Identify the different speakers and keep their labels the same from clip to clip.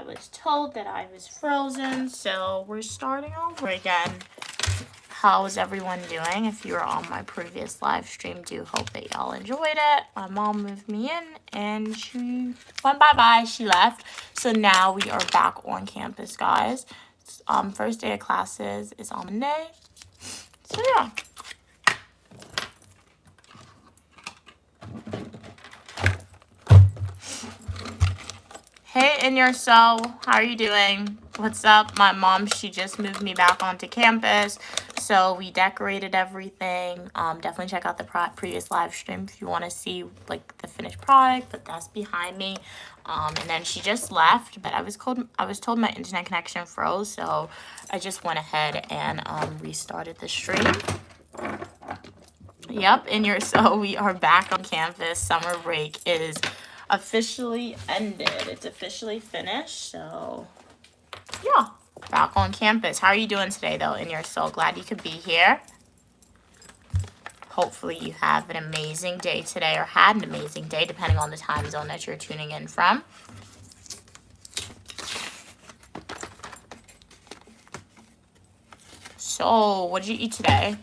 Speaker 1: I was told that I was frozen, so we're starting over again. How is everyone doing? If you were on my previous live stream, do hope that y'all enjoyed it. My mom moved me in and she went bye-bye. She left. So now we are back on campus, guys. First day of classes is on Monday. So yeah. Hey, In Your Soul, how are you doing? What's up? My mom, she just moved me back onto campus, so we decorated everything. Definitely check out the previous live stream if you want to see like the finished product, but that's behind me. And then she just left, but I was told my internet connection froze, so I just went ahead and restarted the stream. Yep, In Your Soul, we are back on campus. Summer break is officially ended. It's officially finished, so yeah, back on campus. How are you doing today though? In Your Soul, glad you could be here. Hopefully you have an amazing day today, or had an amazing day depending on the time zone that you're tuning in from. So what did you eat today?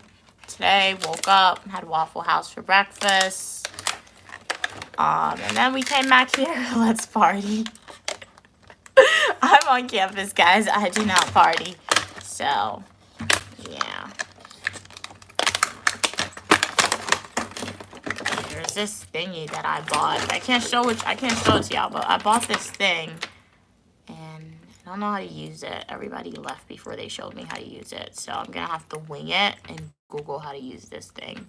Speaker 1: Today woke up, had Waffle House for breakfast. And then we came back here. Let's party. I'm on campus, guys. I do not party. So, yeah. There's this thingy that I bought. I can't show it to y'all, but I bought this thing. And I don't know how to use it. Everybody left before they showed me how to use it. So I'm going to have to wing it and Google how to use this thing.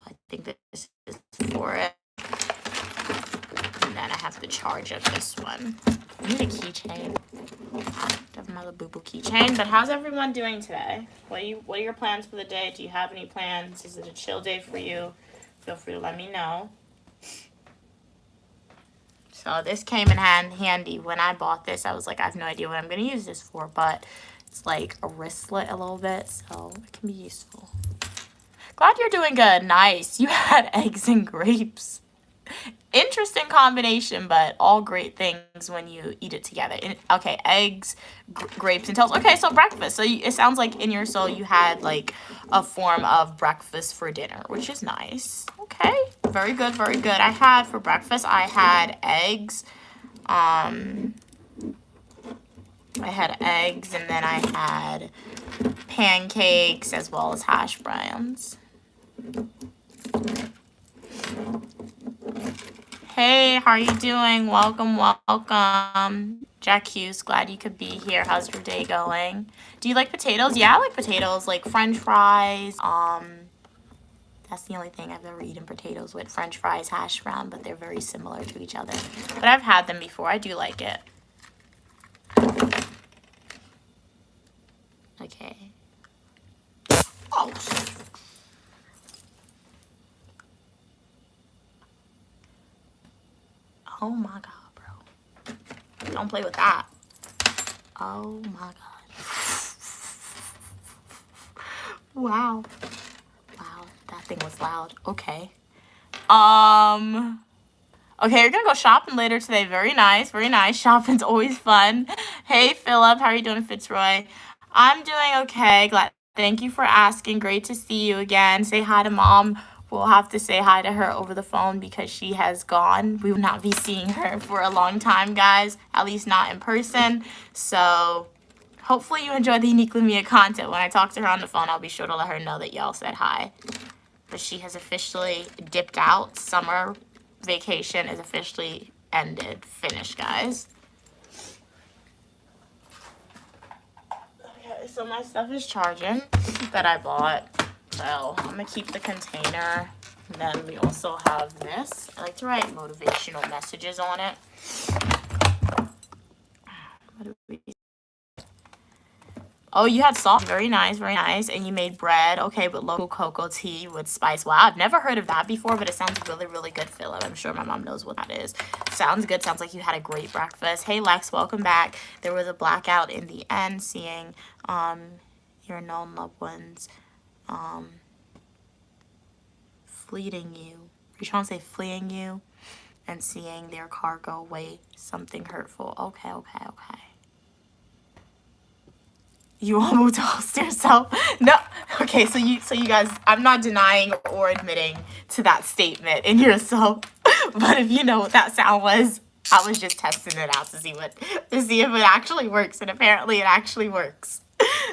Speaker 1: I think that this is for it. And then I have to charge up this one. I need a keychain. I have my little boo-boo keychain. But how's everyone doing today? What are your plans for the day? Do you have any plans? Is it a chill day for you? Feel free to let me know. So this came in handy. When I bought this, I was like, I have no idea what I'm going to use this for. But it's like a wristlet a little bit, so it can be useful. Glad you're doing good. Nice. You had eggs and grapes. Interesting combination, but all great things when you eat it together. Okay, eggs, grapes, and toast. Okay, so breakfast. So it sounds like In Your Soul you had like a form of breakfast for dinner, which is nice. Okay, very good, very good. I had for breakfast, I had eggs. I had eggs, and then I had pancakes as well as hash browns. Hey, how are you doing? Welcome, welcome. Jack Hughes, glad you could be here. How's your day going? Do you like potatoes? Yeah, I like potatoes, like French fries. That's the only thing I've ever eaten potatoes with. French fries, hash brown, but they're very similar to each other. But I've had them before. I do like it. Okay. Oh. Oh my God, bro. Don't play with that. Oh my God. Wow. Wow, that thing was loud. Okay. Okay, you're gonna go shopping later today. Very nice, very nice. Shopping's always fun. Hey, Philip, how are you doing, Fitzroy? I'm doing okay. Thank you for asking. Great to see you again. Say hi to Mom. We'll have to say hi to her over the phone because she has gone. We will not be seeing her for a long time, guys. At least not in person. So hopefully you enjoy the Uniquely Mia content. When I talk to her on the phone, I'll be sure to let her know that y'all said hi. But she has officially dipped out. Summer vacation is officially ended. Finished, guys. Okay, so my stuff is charging that I bought. So I'm going to keep the container. And then we also have this. I like to write motivational messages on it. What do we... Oh, you had salt. Very nice, very nice. And you made bread. Okay, with local cocoa tea with spice. Wow, I've never heard of that before, but it sounds really, really good, Philip. I'm sure my mom knows what that is. Sounds good. Sounds like you had a great breakfast. Hey, Lex, welcome back. There was a blackout in the end, seeing your known loved ones fleeting you. Are you trying to say fleeing you? and seeing their car go away, something hurtful. Okay. You almost lost yourself. No. Okay, so you guys, I'm not denying or admitting to that statement in yourself. But if you know what that sound was, I was just testing it out to see if it actually works, and apparently it actually works.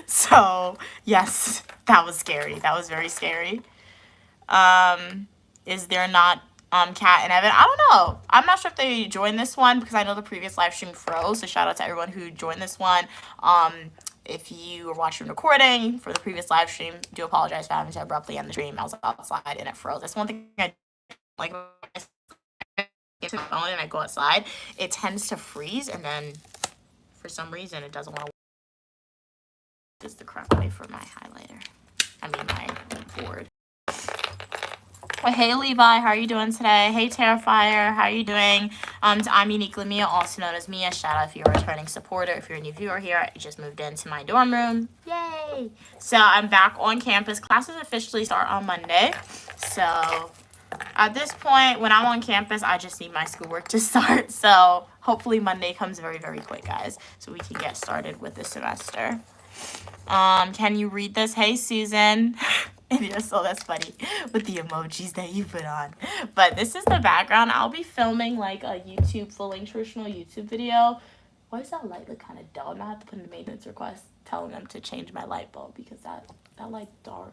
Speaker 1: So, yes, that was scary. That was very scary. Is there not Kat and Evan? I don't know. I'm not sure if they joined this one because I know the previous live stream froze. So shout out to everyone who joined this one. If you were watching recording for the previous live stream, do apologize for having to abruptly end the stream. I was outside and it froze. That's one thing I like. When I get to the phone and I go outside, it tends to freeze, and then for some reason it doesn't want to. This is the correct way for my highlighter. I mean my board. Well, hey Levi, how are you doing today? Hey Terrifier, how are you doing? I'm Uniquely Mia, also known as Mia. Shout out if you're a returning supporter. If you're a new viewer here, I just moved into my dorm room. Yay! So I'm back on campus. Classes officially start on Monday. So at this point, when I'm on campus, I just need my schoolwork to start. So hopefully Monday comes very, very quick, guys, so we can get started with the semester. Can you read this? Hey Susan. Yes, so that's funny with the emojis that you put on. But this is the background. I'll be filming like a YouTube full-length traditional YouTube video. Why does that light look kind of dull? I'm gonna have to put in a maintenance request telling them to change my light bulb because that light dark.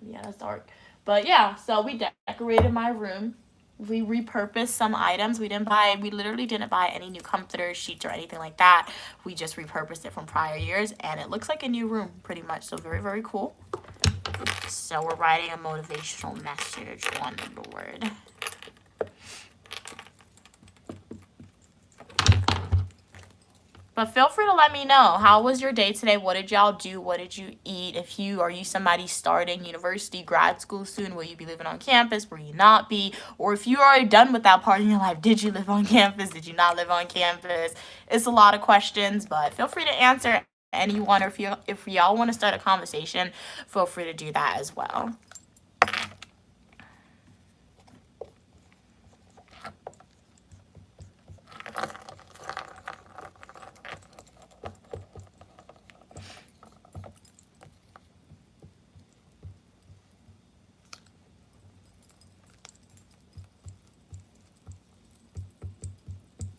Speaker 1: Yeah, that's dark. But yeah, so we decorated my room. We repurposed some items. We literally didn't buy any new comforters, sheets, or anything like that. We just repurposed it from prior years, and it looks like a new room pretty much. So very, very cool. So we're writing a motivational message on the board. But feel free to let me know, how was your day today? What did y'all do? What did you eat? Are you somebody starting university, grad school soon? Will you be living on campus? Will you not be? Or if you are already done with that part in your life, did you live on campus? Did you not live on campus? It's a lot of questions, but feel free to answer anyone, or if y'all want to start a conversation, feel free to do that as well.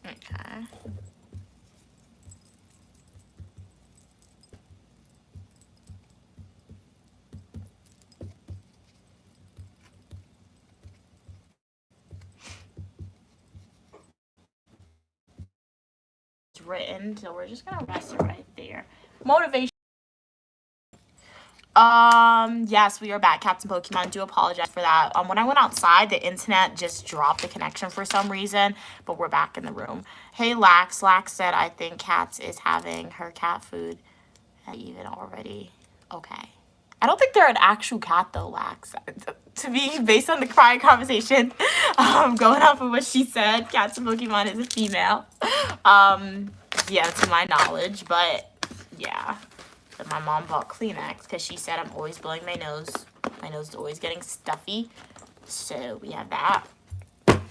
Speaker 1: Okay. Written, so we're just gonna rest it right there. Motivation. Yes, we are back. Captain Pokemon, do apologize for that. When I went outside, the internet just dropped the connection for some reason, but we're back in the room. Hey Lax said, I think Cats is having her cat food even already. Okay, I don't think they're an actual cat though, Lax. To be based on the prior conversation, going off of what she said, Captain Pokemon is a female. Yeah, to my knowledge, but yeah. But my mom bought Kleenex because she said I'm always blowing my nose. My nose is always getting stuffy. So we have that. And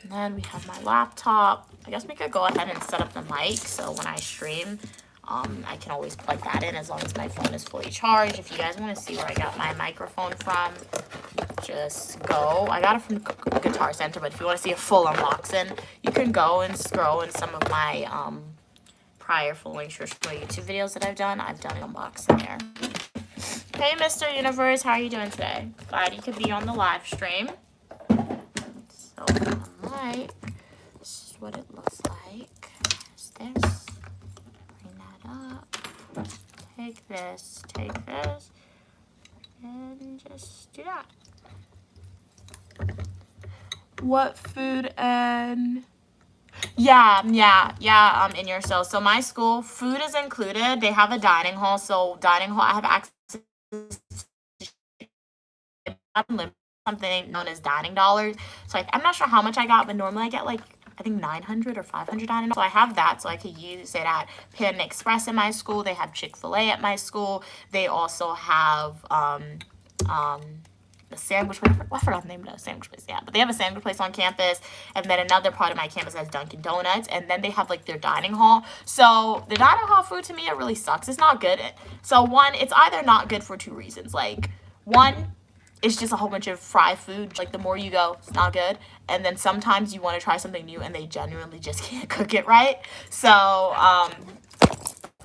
Speaker 1: then we have my laptop. I guess we could go ahead and set up the mic so when I stream, I can always plug that in as long as my phone is fully charged. If you guys want to see where I got my microphone from, just go. I got it from Guitar Center, but if you want to see a full unboxing, you can go and scroll in some of my prior full-length YouTube videos that I've done an unboxing there. Hey, Mr. Universe, how are you doing today? Glad you could be on the live stream. So, this is what it looks like. There's this. Bring that up. Take this, and just do that. What food and... Yeah, in your cell. So my school, food is included. They have a dining hall. So dining hall, I have access to something known as dining dollars. So I'm not sure how much I got, but normally I get like, I think 900 or 500 dining dollars. So I have that, so I could use it at Panda Express in my school. They have Chick-fil-A at my school. They also have, a sandwich place. I forgot the name of the sandwich place. Yeah, but they have a sandwich place on campus, and then another part of my campus has Dunkin' Donuts, and then they have like their dining hall. So the dining hall food to me, it really sucks. It's not good. So one, it's either not good for two reasons. Like one, it's just a whole bunch of fried food. Like the more you go, it's not good. And then sometimes you want to try something new, and they genuinely just can't cook it right. So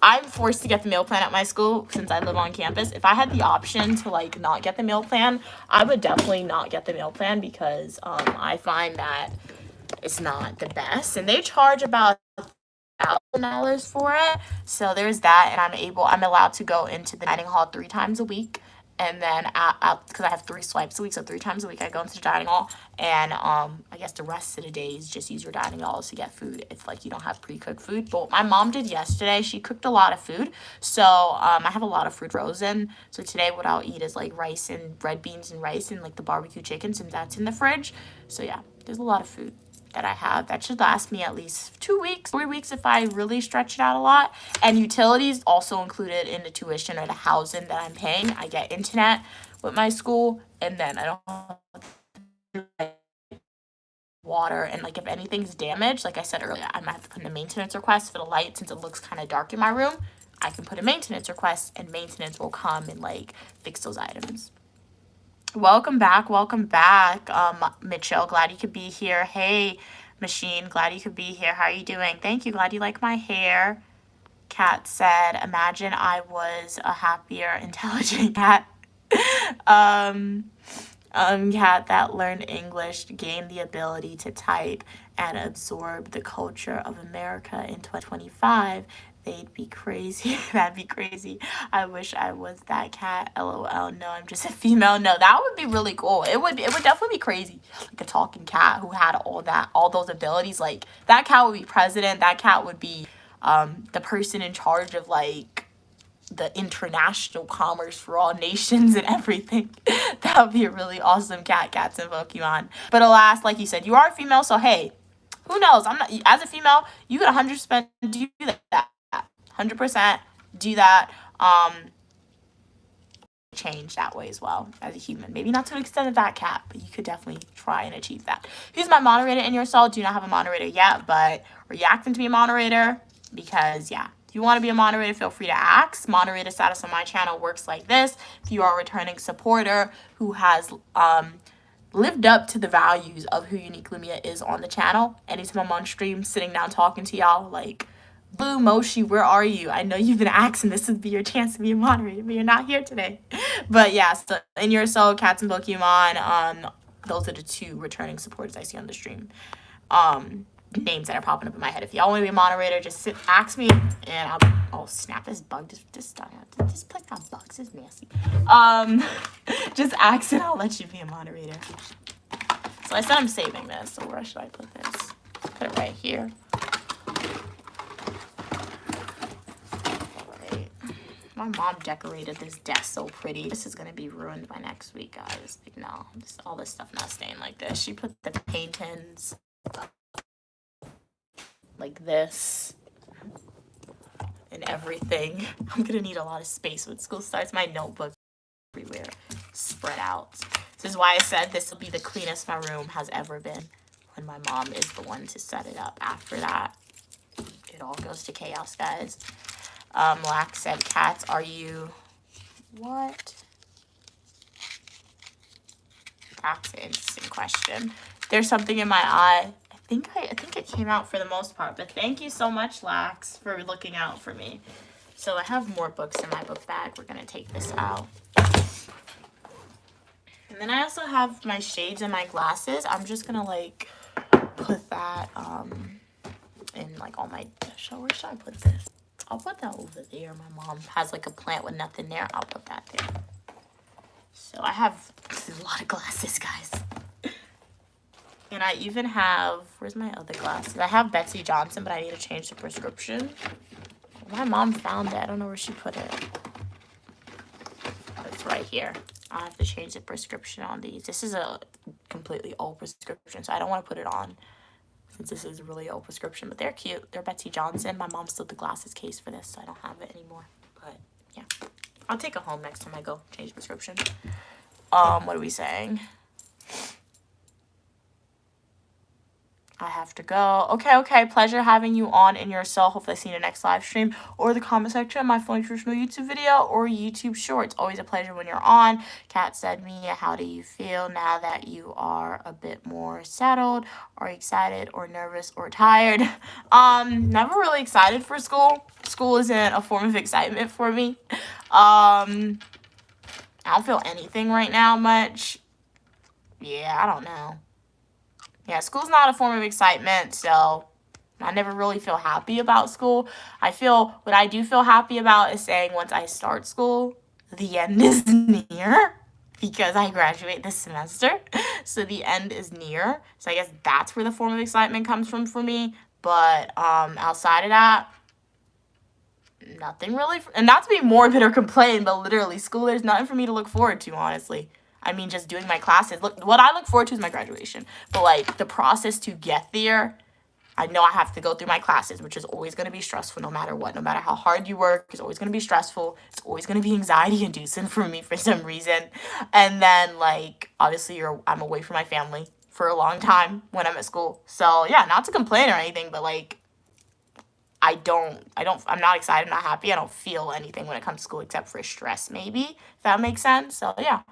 Speaker 1: I'm forced to get the meal plan at my school since I live on campus. If I had the option to like not get the meal plan, I would definitely not get the meal plan because I find that it's not the best, and they charge about $1,000 for it. So there's that, and I'm allowed to go into the dining hall 3 times a week. And then because I have 3 swipes a week, so 3 times a week I go into the dining hall, and I guess the rest of the days just use your dining halls to get food if like you don't have pre-cooked food. But what my mom did yesterday, she cooked a lot of food, so I have a lot of food frozen. So today what I'll eat is like rice and red beans and rice and like the barbecue chicken, since that's in the fridge. So yeah, there's a lot of food that I have that should last me at least 2 weeks, 3 weeks if I really stretch it out a lot. And utilities also included in the tuition or the housing that I'm paying. I get internet with my school, and then I don't have water, and like if anything's damaged, like I said earlier, I might have to put in a maintenance request for the light since it looks kind of dark in my room. I can put a maintenance request, and maintenance will come and like fix those items. Welcome back, Mitchell. Glad you could be here. Hey, Machine, glad you could be here. How are you doing? Thank you. Glad you like my hair. Kat said, imagine I was a happier, intelligent cat. Cat that learned English, gained the ability to type, and absorb the culture of America in 2025. They'd be crazy. That'd be crazy. I wish I was that cat. LOL. No, I'm just a female. No, that would be really cool. It would definitely be crazy. Like a talking cat who had all those abilities. Like that cat would be president. That cat would be the person in charge of like the international commerce for all nations and everything. That would be a really awesome cat. Cats and Pokemon. But alas, like you said, you are a female, so hey, who knows? I'm not, as a female, you could 100% do that. 100% do that. Change that way as well as a human. Maybe not to the extent of that cat, but you could definitely try and achieve that. Who's my moderator in your soul? Do not have a moderator yet, but reacting to be a moderator because yeah, if you want to be a moderator, feel free to ask. Moderator status on my channel works like this. If you are a returning supporter who has lived up to the values of who Unique Lumia is on the channel, anytime I'm on stream sitting down talking to y'all, like, Boo Moshi, where are you? I know you've been asking. This would be your chance to be a moderator, but you're not here today. But yeah, so in your soul, Cats and Pokemon, those are the 2 returning supporters I see on the stream. Names that are popping up in my head. If y'all want to be a moderator, just ask me, and I'll snap this bug. This place got bugs. It's nasty. Just ask and I'll let you be a moderator. So I said I'm saving this. So where should I put this? Put it right here. My mom decorated this desk so pretty. This is going to be ruined by next week, guys. Like, no, all this stuff not staying like this. She put the paintings like this and everything. I'm going to need a lot of space when school starts. My notebook everywhere spread out. This is why I said this will be the cleanest my room has ever been when my mom is the one to set it up. After that, it all goes to chaos, guys. Lack said, cats, are you... What? That's an interesting question. There's something in my eye. I think it came out for the most part. But thank you so much, Lax, for looking out for me. So I have more books in my book bag. We're going to take this out. And then I also have my shades and my glasses. I'm just going to, like, put that in, like, all my... Where should I put this? I'll put that over there. My mom has like a plant with nothing there. I'll put that there. So I have a lot of glasses, guys. And I even have, where's my other glasses? I have Betsy Johnson, but I need to change the prescription. My mom found it. I don't know where she put it. It's right here. I have to change the prescription on these. This is a completely old prescription, so I don't want to put it on. Since this is a really old prescription, but they're cute. They're Betsy Johnson. My mom stole the glasses case for this, so I don't have it anymore. But yeah, I'll take it home next time I go change the prescription. What are we saying? I have to go. Okay. Pleasure having you on in your cell. Hopefully I see you in the next live stream or the comment section of my fully traditional YouTube video or YouTube shorts. Always a pleasure when you're on. Kat said, Mia, how do you feel now that you are a bit more settled? Are you excited or nervous or tired? Never really excited for school. School isn't a form of excitement for me. I don't feel anything right now much. Yeah, I don't know. Yeah, school's not a form of excitement, so I never really feel happy about school. What I do feel happy about is saying once I start school, the end is near because I graduate this semester. So the end is near. So I guess that's where the form of excitement comes from for me. But outside of that, nothing really. And not to be morbid or complain, but literally school, there's nothing for me to look forward to, honestly. I mean, just doing my classes. Look, what I look forward to is my graduation. But, like, the process to get there, I know I have to go through my classes, which is always going to be stressful no matter what. No matter how hard you work, it's always going to be stressful. It's always going to be anxiety-inducing for me for some reason. And then, like, obviously, I'm away from my family for a long time when I'm at school. So, yeah, not to complain or anything, but, like, I'm not excited, not happy. I don't feel anything when it comes to school except for stress, maybe, if that makes sense. So, yeah.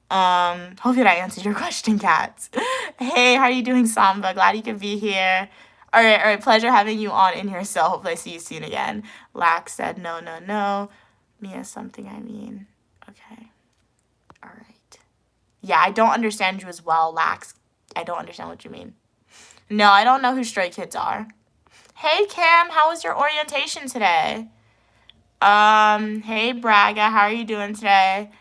Speaker 1: Hopefully that answered your question, Cats. Hey, how are you doing, Samba? Glad you could be here. All right. Pleasure having you on in here, so hopefully I see you soon again. Lax said, no. Mia, something I mean. Okay. All right. Yeah, I don't understand you as well, Lax. I don't understand what you mean. No, I don't know who Stray Kids are. Hey, Cam, how was your orientation today? Hey, Braga, how are you doing today?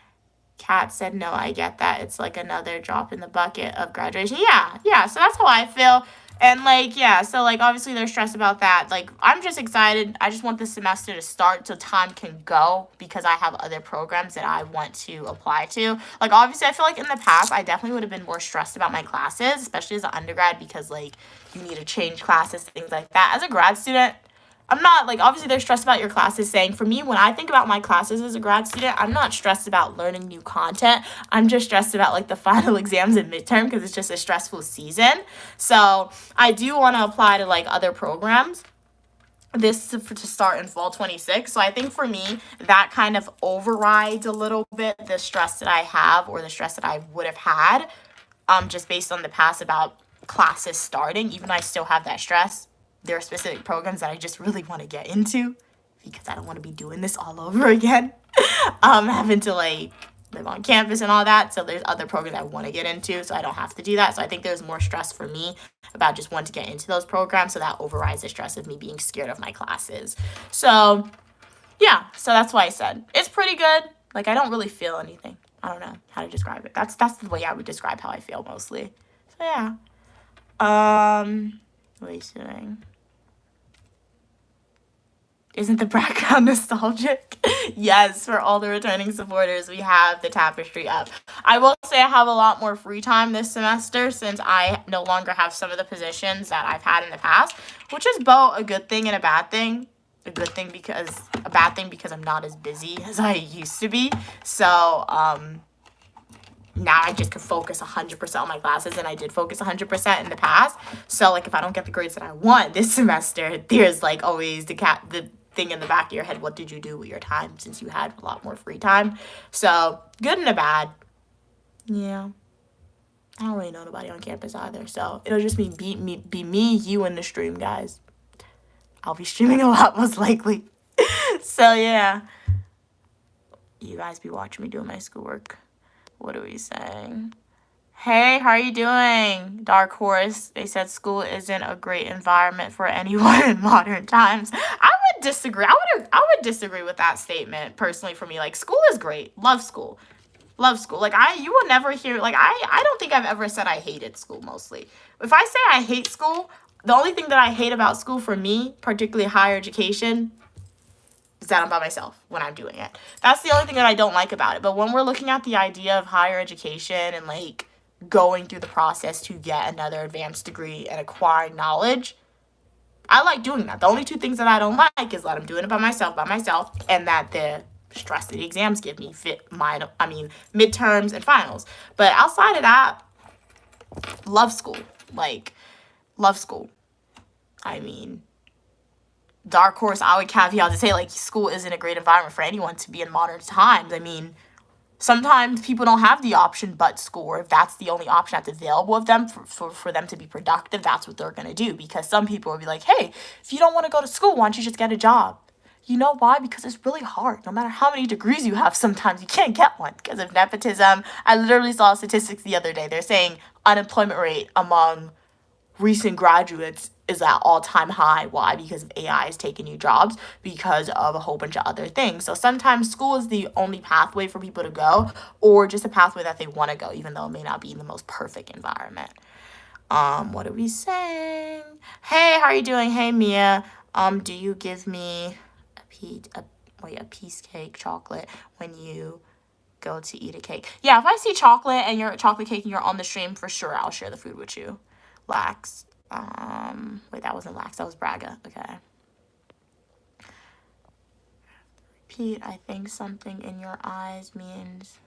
Speaker 1: Kat said, no, I get that. It's like another drop in the bucket of graduation. Yeah. So that's how I feel. And, like, yeah, so, like, obviously they're stressed about that. Like, I'm just excited. I just want the semester to start so time can go because I have other programs that I want to apply to. Like, obviously, I feel like in the past, I definitely would have been more stressed about my classes, especially as an undergrad because, like, you need to change classes, things like that. As a grad student, I'm not, like, obviously they're stressed about your classes saying, for me, when I think about my classes as a grad student, I'm not stressed about learning new content. I'm just stressed about, like, the final exams and midterm because it's just a stressful season. So I do want to apply to, like, other programs to start in fall 26. So I think for me, that kind of overrides a little bit the stress that I have or the stress that I would have had just based on the past about classes starting, even though I still have that stress. There are specific programs that I just really want to get into because I don't want to be doing this all over again. Having to, like, live on campus and all that. So there's other programs I want to get into, so I don't have to do that. So I think there's more stress for me about just wanting to get into those programs, so that overrides the stress of me being scared of my classes. So, yeah. So that's why I said it's pretty good. Like, I don't really feel anything. I don't know how to describe it. That's the way I would describe how I feel mostly. So, yeah. What are you doing? Isn't the background nostalgic? Yes, for all the returning supporters, we have the tapestry up. I will say I have a lot more free time this semester since I no longer have some of the positions that I've had in the past, which is both a good thing and a bad thing. A bad thing because I'm not as busy as I used to be. So, now I just could focus 100% on my classes, and I did focus 100% in the past. So, like, if I don't get the grades that I want this semester, there's, like, always the thing in the back of your head, what did you do with your time since you had a lot more free time? So, good and a bad. Yeah. I don't really know nobody on campus either, so it'll just be me, you, and the stream, guys. I'll be streaming a lot, most likely. So, yeah. You guys be watching me doing my schoolwork. What are we saying? Hey, how are you doing? Dark Horse. They said school isn't a great environment for anyone in modern times. I would disagree. I would disagree with that statement personally for me. Like, school is great. Love school. Like, you will never hear, like, I don't think I've ever said I hated school mostly. If I say I hate school, the only thing that I hate about school for me, particularly higher education, is that I'm by myself when I'm doing it. That's the only thing that I don't like about it. But when we're looking at the idea of higher education and, like, going through the process to get another advanced degree and acquiring knowledge, I like doing that. The only two things that I don't like is that I'm doing it by myself, and that the stress that the exams give me, midterms and finals. But outside of that, love school. Like, love school. I mean, dark horse, I would caveat to say, like, school isn't a great environment for anyone to be in modern times. I mean, sometimes people don't have the option but school, or if that's the only option that's available of them for them to be productive, that's what they're going to do. Because some people will be like, hey, if you don't want to go to school, why don't you just get a job? You know why? Because it's really hard. No matter how many degrees you have, sometimes you can't get one because of nepotism. I literally saw statistics the other day. They're saying unemployment rate among recent graduates is at all-time high. Why? Because of AI is taking new jobs, because of a whole bunch of other things. So sometimes school is the only pathway for people to go, or just a pathway that they want to go, even though it may not be in the most perfect environment. What are we saying? Hey, how are you doing? Hey, Mia. Do you give me a piece cake chocolate when you go to eat a cake? Yeah, if I see chocolate and you're chocolate cake and you're on the stream, for sure I'll share the food with you. Lax. Wait, that wasn't Lax, that was Braga. Okay. Repeat, I think something in your eyes means...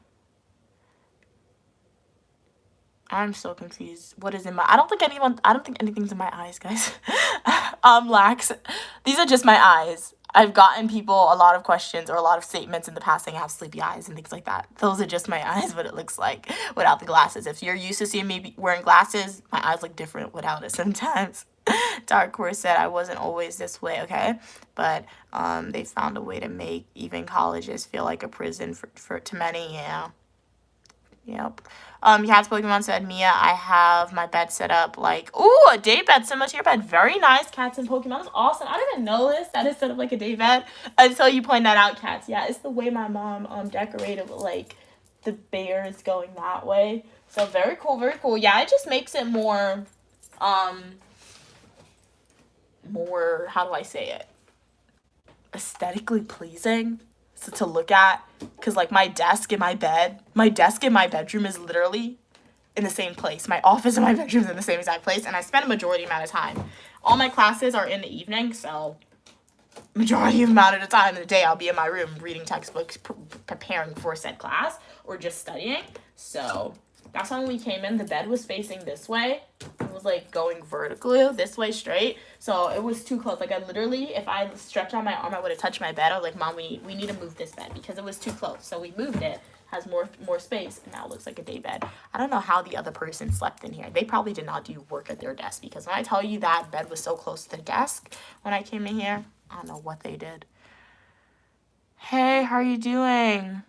Speaker 1: I'm so confused. What is in my... I don't think anything's in my eyes, guys. Lax. These are just my eyes. I've gotten people a lot of questions or a lot of statements in the past saying I have sleepy eyes and things like that. Those are just my eyes, what it looks like without the glasses. If you're used to seeing me wearing glasses, my eyes look different without it sometimes. Dark Horse said I wasn't always this way, okay? But they found a way to make even colleges feel like a prison to many, yeah. Yep. Cat's Pokemon said, Mia, I have my bed set up like, ooh, a day bed similar to your bed. Very nice, Cats and Pokemon. That's awesome. I didn't know this. That is set up like a day bed until you point that out, Cats. Yeah, it's the way my mom decorated with, like, the bears going that way. So very cool, very cool. Yeah, it just makes it more, how do I say it? Aesthetically pleasing. So to look at, because like my desk in my bedroom is literally in the same place. My office and my bedroom is in the same exact place, and I spend a majority amount of time. All my classes are in the evening, so majority amount of the time in the day I'll be in my room reading textbooks, preparing for said class, or just studying. So that's when we came in. The bed was facing this way. It was like going vertically this way straight. So it was too close. Like I literally, if I stretched out my arm, I would have touched my bed. I was like, Mom, we need to move this bed because it was too close. So we moved it. Has more space, and now it looks like a day bed. I don't know how the other person slept in here. They probably did not do work at their desk, because when I tell you that bed was so close to the desk when I came in here, I don't know what they did. Hey, how are you doing?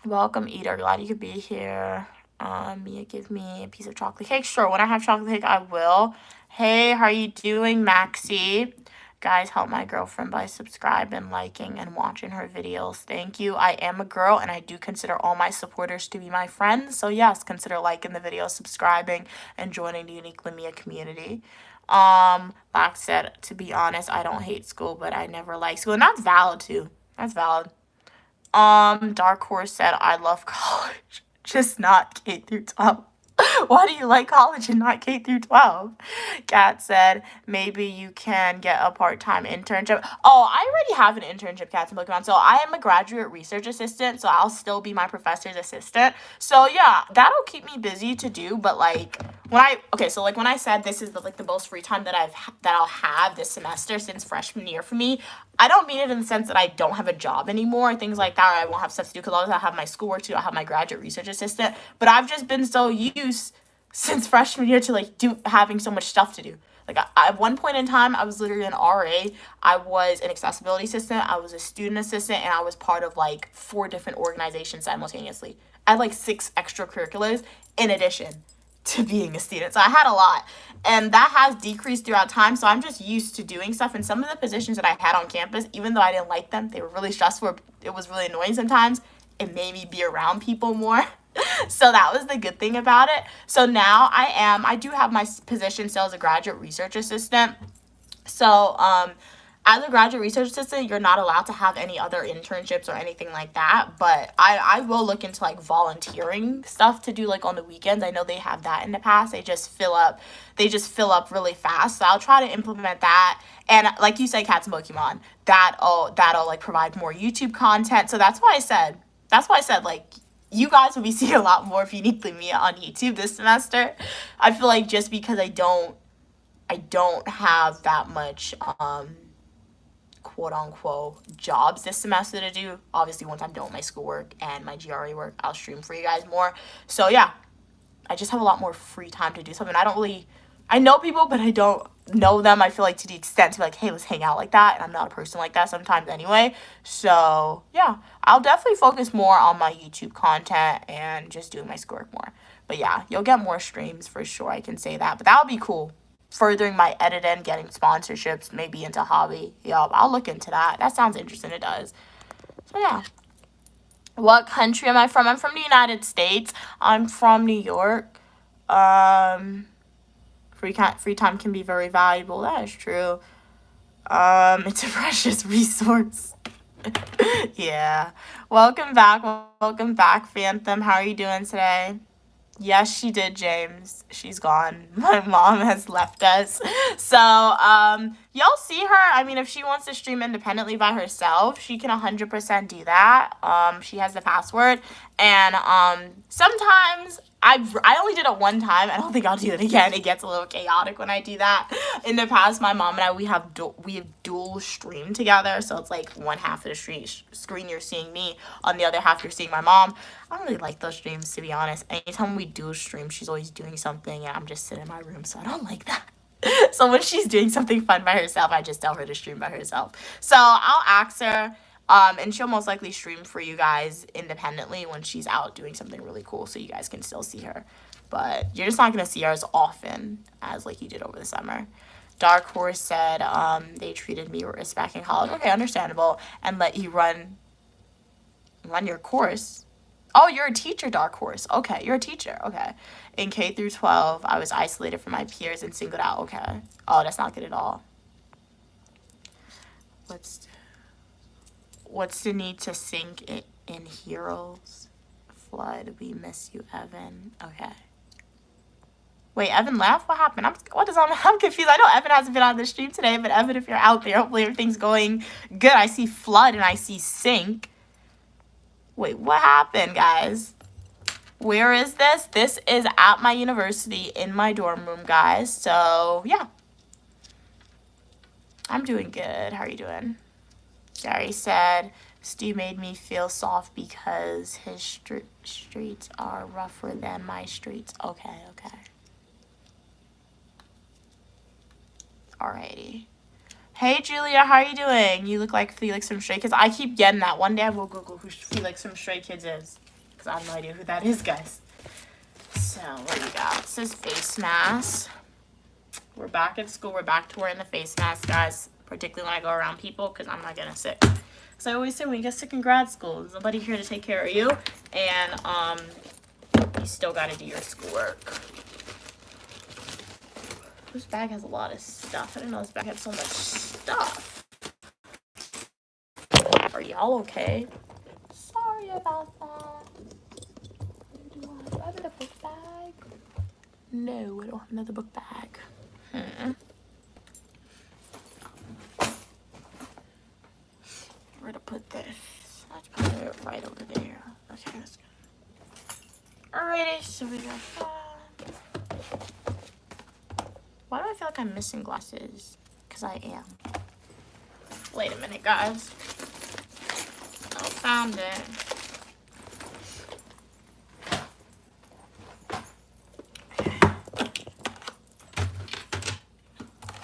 Speaker 1: Welcome, Eater. Glad you could be here. Mia, give me a piece of chocolate cake. Sure, when I have chocolate cake, I will. Hey, how are you doing, Maxie? Guys, help my girlfriend by subscribing, liking, and watching her videos. Thank you. I am a girl, and I do consider all my supporters to be my friends. So, yes, consider liking the video, subscribing, and joining the Uniquely Mia community. Like said, to be honest, I don't hate school, but I never liked school. And that's valid, too. That's valid. Dark Horse said, I love college. Just not K through 12. Why do you like college and not K through 12? Kat said, maybe you can get a part-time internship. Oh, I already have an internship, Cats and Pokemon. So I am a graduate research assistant, so I'll still be my professor's assistant. So yeah, that'll keep me busy to do. But like when I said this is the most free time that I'll have this semester since freshman year for me, I don't mean it in the sense that I don't have a job anymore, things like that, or I won't have stuff to do, because I have my schoolwork too. I have my graduate research assistant, but I've just been so used since freshman year to having so much stuff to do. At one point in time, I was literally an RA. I was an accessibility assistant. I was a student assistant, and I was part of 4 different organizations simultaneously. I had 6 extracurriculars in addition to being a student. So I had a lot, and that has decreased throughout time. So I'm just used to doing stuff. And some of the positions that I had on campus, even though I didn't like them, they were really stressful. It was really annoying sometimes. It made me be around people more. So that was the good thing about it. So now I do have my position still as a graduate research assistant. So as a graduate research assistant, you're not allowed to have any other internships or anything like that. But I will look into like volunteering stuff to do like on the weekends. I know they have that in the past. They just fill up really fast. So I'll try to implement that. And like you said, cats and Pokemon, that'll like provide more YouTube content. So that's why I said like you guys will be seeing a lot more of Uniquely Mia on YouTube this semester. I feel like just because I don't have that much quote unquote jobs this semester to do. Obviously, once I'm done with my schoolwork and my GRE work, I'll stream for you guys more. So yeah, I just have a lot more free time to do something. I know people, but I don't know them. I feel like to the extent to be like, hey, let's hang out like that. And I'm not a person like that sometimes anyway. So yeah, I'll definitely focus more on my YouTube content and just doing my schoolwork more. But yeah, you'll get more streams for sure. I can say that. But that would be cool. Furthering my editing, getting sponsorships, maybe into hobby. Yup, I'll look into that. That sounds interesting. It does. So yeah. What country am I from? I'm from the United States. I'm from New York. Free time can be very valuable. That is true. It's a precious resource. Yeah. Welcome back, Phantom. How are you doing today? Yes, she did, James. She's gone. My mom has left us. So, y'all see her. I mean, if she wants to stream independently by herself, she can 100% do that. She has the password. And, sometimes I only did it one time. I don't think I'll do it again. It gets a little chaotic when I do that. In the past, my mom and I, we have dual stream together. So it's like one half of the screen you're seeing me, on the other half you're seeing my mom. I don't really like those streams, to be honest. Anytime we do a stream, she's always doing something and I'm just sitting in my room, so I don't like that. So when she's doing something fun by herself, I just tell her to stream by herself. So I'll ask her, and she'll most likely stream for you guys independently when she's out doing something really cool, so you guys can still see her. But you're just not going to see her as often as like you did over the summer. Dark Horse said they treated me with respect in college. Okay, understandable. And let you run your course. Oh, you're a teacher, Dark Horse. Okay, you're a teacher. Okay. In K through 12, I was isolated from my peers and singled out. Okay. Oh, that's not good at all. What's the need to sink in Heroes? Flood, we miss you, Evan. Okay. Wait, Evan left? What happened? I'm confused. I know Evan hasn't been on the stream today, but Evan, if you're out there, hopefully everything's going good. I see flood and I see sink. Wait, what happened, guys? Where is this? This is at my university in my dorm room, guys. So, yeah. I'm doing good. How are you doing? Gary said, Stu made me feel soft because his streets are rougher than my streets. Okay. Alrighty. Hey, Julia, how are you doing? You look like Felix from Stray Kids. I keep getting that. One day I will Google who Felix from Stray Kids is. Because I have no idea who that is, guys. So, what do we got? It says face mask. We're back at school. We're back to wearing the face mask, guys. Particularly when I go around people, because I'm not getting sick. So I always say when you get sick in grad school, there's nobody here to take care of you. And, you still got to do your schoolwork. This bag has a lot of stuff. I didn't know this bag had so much stuff. Are y'all okay? Sorry about that. Do I have another book bag? No, I don't have another book bag. Where to put this? Let's put it right over there. Okay, that's good. Alrighty, so we got that. Why do I feel like I'm missing glasses? Because I am. Wait a minute, guys. I found it.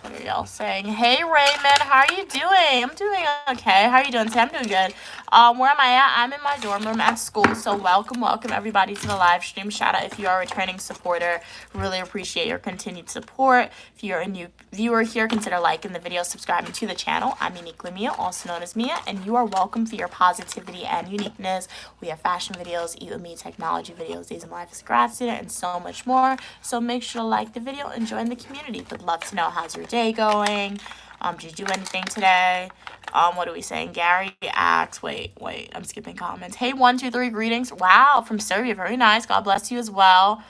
Speaker 1: What are y'all saying? Hey, Raymond, how are you doing? I'm doing okay. How are you doing today? I'm doing good. Where am I at? I'm in my dorm room at school. So welcome everybody to the live stream. Shout out if you are a returning supporter. Really appreciate your continued support. If you're a new viewer here, consider liking the video, subscribing to the channel. I'm Uniquely Mia, also known as Mia, and you are welcome for your positivity and uniqueness. We have fashion videos, Eat With Me, technology videos, Days in Life as a grad student, and so much more. So make sure to like the video and join the community. Would love to know how's your day going. Did you do anything today? What are we saying? Gary asks, wait, I'm skipping comments. Hey, 123 greetings. Wow, from Serbia. Very nice. God bless you as well.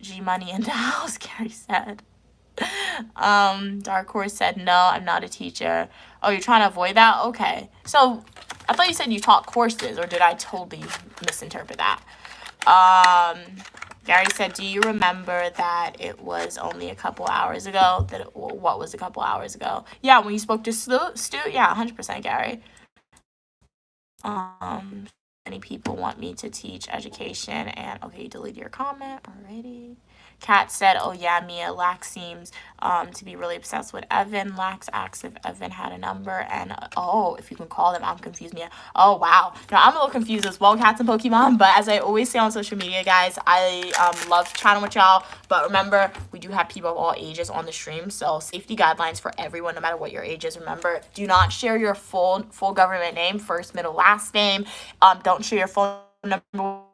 Speaker 1: G Money in the house, Gary said. Dark Horse said, no, I'm not a teacher. Oh, you're trying to avoid that? Okay. So, I thought you said you taught courses, or did I totally misinterpret that? Gary said, do you remember that it was only a couple hours ago? What was a couple hours ago? Yeah, when you spoke to Stu? Yeah, 100%, Gary. Many people want me to teach education, and okay, you deleted your comment already. Kat said, oh yeah, Mia, Lax seems to be really obsessed with Evan. Lax asked if Evan had a number, and if you can call them. I'm confused, Mia. Oh, wow. No, I'm a little confused as well, Cats and Pokemon, but as I always say on social media, guys, I love chatting with y'all, but remember, we do have people of all ages on the stream, so safety guidelines for everyone, no matter what your age is. Remember, do not share your full government name, first, middle, last name. Don't share your phone number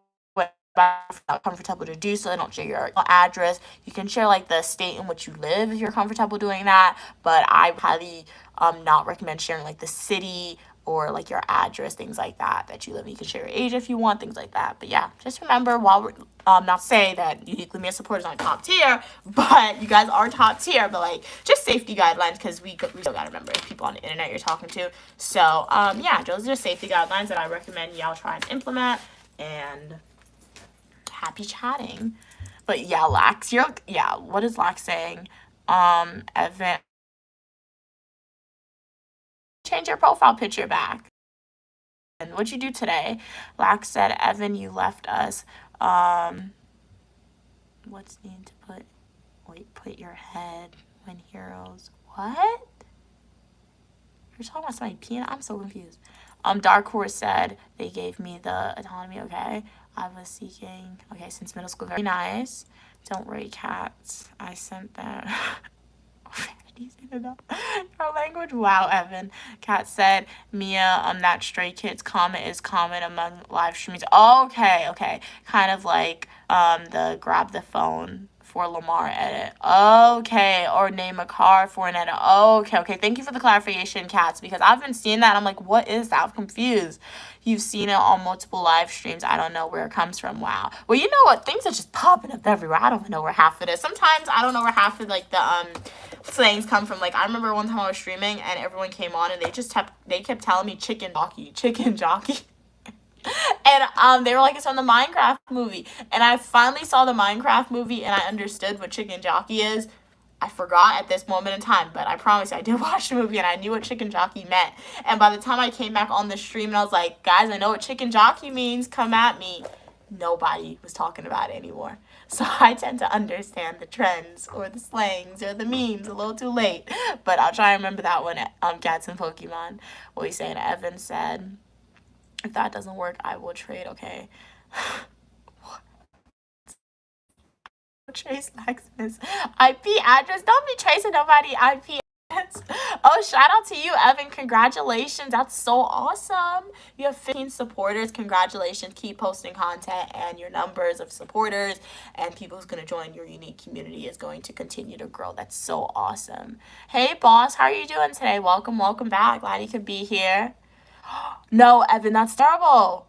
Speaker 1: not comfortable to do so. Don't share your address. You can share like the state in which you live if you're comfortable doing that, but I highly not recommend sharing like the city or like your address, things like that you live in. You can share your age if you want, things like that. But yeah, just remember, while we're not saying that Uniquely Mia supporters aren't top tier, but you guys are top tier, but like just safety guidelines, because we still gotta remember people on the internet you're talking to. So yeah, those are safety guidelines that I recommend y'all try and implement, and happy chatting. But yeah, Lax, what is Lax saying? Evan, change your profile picture back. And what'd you do today? Lax said, Evan, you left us. What's needed to put your head when heroes, what? You're talking about somebody peeing? I'm so confused. Dark Horse said, they gave me the autonomy, okay? I was seeking, okay, since middle school, very nice. Don't worry, Cats. I sent that. Your language, wow, Evan. Kat said, Mia, that Stray Kids comment is common among live streams. Okay. Kind of like the grab the phone for Lamar edit. Okay, or name a car for an edit. Okay. Thank you for the clarification, Cats, because I've been seeing that. I'm like, what is that? I'm confused. You've seen it on multiple live streams. I don't know where it comes from. Wow. Well, you know what? Things are just popping up everywhere. I don't even know where half of it is. Sometimes I don't know where half of like the slangs come from. Like I remember one time I was streaming and everyone came on and they kept telling me chicken jockey. And they were like, it's from the Minecraft movie. And I finally saw the Minecraft movie and I understood what chicken jockey is. I forgot at this moment in time, but I promise you, I did watch the movie and I knew what chicken jockey meant. And by the time I came back on the stream and I was like, guys, I know what chicken jockey means, come at me. Nobody was talking about it anymore. So I tend to understand the trends or the slangs or the memes a little too late. But I'll try and remember that one. Cats and Pokemon. What we saying? Evan said, if that doesn't work, I will trade. Okay. Trace Lexus IP address. Don't be tracing nobody IP address. Oh, shout out to you, Evan. Congratulations. That's so awesome. You have 15 supporters. Congratulations. Keep posting content, and your numbers of supporters and people who's going to join your unique community is going to continue to grow. That's so awesome. Hey, boss. How are you doing today? Welcome back. Glad you could be here. No, Evan, that's terrible.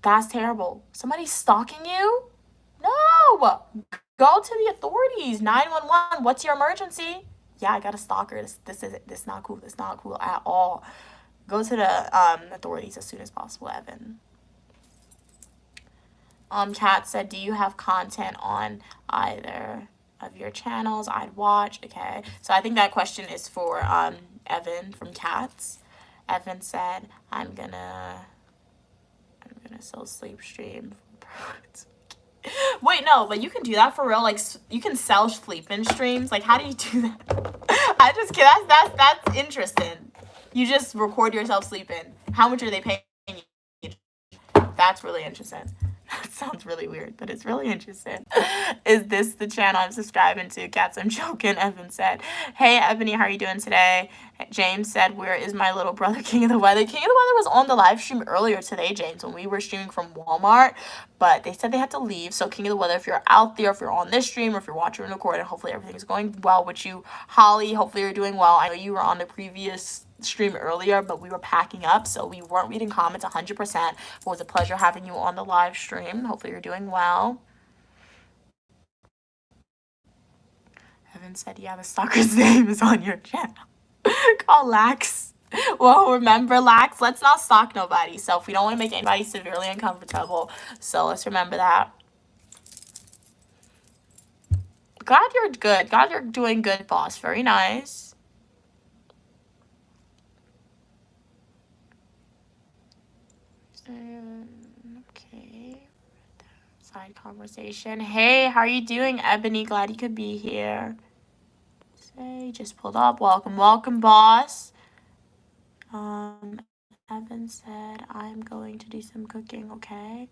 Speaker 1: That's terrible. Somebody's stalking you? No! Go to the authorities. 911. What's your emergency? Yeah, I got a stalker. This is not cool. It's not cool at all. Go to the authorities as soon as possible, Evan. Kat said, do you have content on either of your channels I'd watch? Okay. So I think that question is for Evan from Cats. Evan said, I'm gonna sell sleep stream. Wait, no, but you can do that for real. Like, you can sell sleep-in streams. Like, how do you do that? I just kidding. That's interesting. You just record yourself sleeping. How much are they paying you? That's really interesting. That sounds really weird, but it's really interesting. Is this the channel I'm subscribing to? Cats, I'm joking. Evan said, hey, Ebony, how are you doing today? James said, where is my little brother, King of the Weather? King of the Weather was on the live stream earlier today, James, when we were streaming from Walmart, but they said they had to leave. So King of the Weather, if you're out there, if you're on this stream, or if you're watching and recording, hopefully everything's going well with you. Holly, hopefully you're doing well. I know you were on the previous stream earlier, but we were packing up, so we weren't reading comments 100%. It was a pleasure having you on the live stream. Hopefully you're doing well. Evan said, yeah, the stalker's name is on your channel. Call Lax. Well, remember, Lax, let's not stalk nobody. So if we don't want to make anybody severely uncomfortable, so let's remember that. Glad you're good. Glad you're doing good, boss. Very nice. Okay. Side conversation. Hey, how are you doing, Ebony? Glad you could be here. Say, just pulled up. Welcome, welcome, boss. Evan said, I'm going to do some cooking, okay?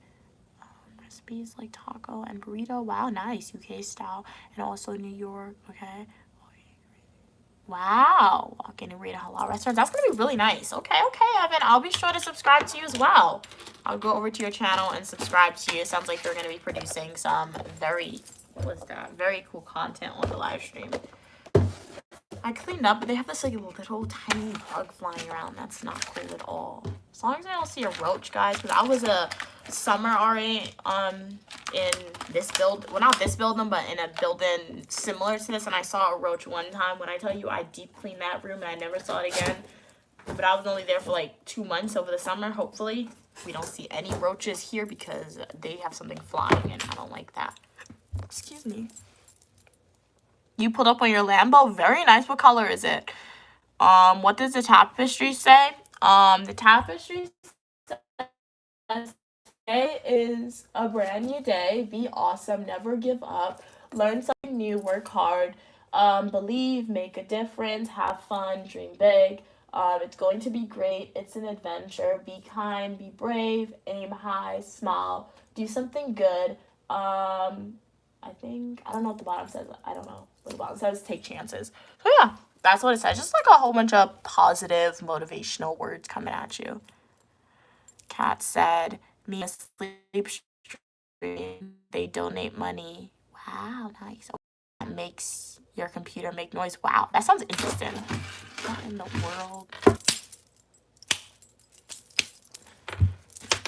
Speaker 1: Recipes like taco and burrito. Wow, nice. UK style. And also New York, okay? Wow. Walk in and read a halal restaurant. That's going to be really nice. Okay, Evan. I'll be sure to subscribe to you as well. I'll go over to your channel and subscribe to you. It sounds like they're going to be producing some very cool content on the live stream. I cleaned up, but they have this like little tiny bug flying around. That's not cool at all. As long as I don't see a roach, guys, because I was a summer RA in this build, well, not this building, but in a building similar to this, and I saw a roach one time. When I tell you I deep cleaned that room and I never saw it again, but I was only there for like 2 months over the summer. Hopefully we don't see any roaches here because they have something flying and I don't like that. Excuse me. You pulled up on your Lambo. Very nice. What color is it? What does the tapestry say? The tapestry says, today is a brand new day. Be awesome. Never give up. Learn something new. Work hard. Believe. Make a difference. Have fun. Dream big. It's going to be great. It's an adventure. Be kind. Be brave. Aim high. Smile. Do something good. I don't know what the bottom says. I don't know what the bottom says. Take chances. So yeah, that's what it says. Just like a whole bunch of positive motivational words coming at you. Kat said, me a sleep stream. They donate money. Wow, nice. That makes your computer make noise. Wow, that sounds interesting. What in the world?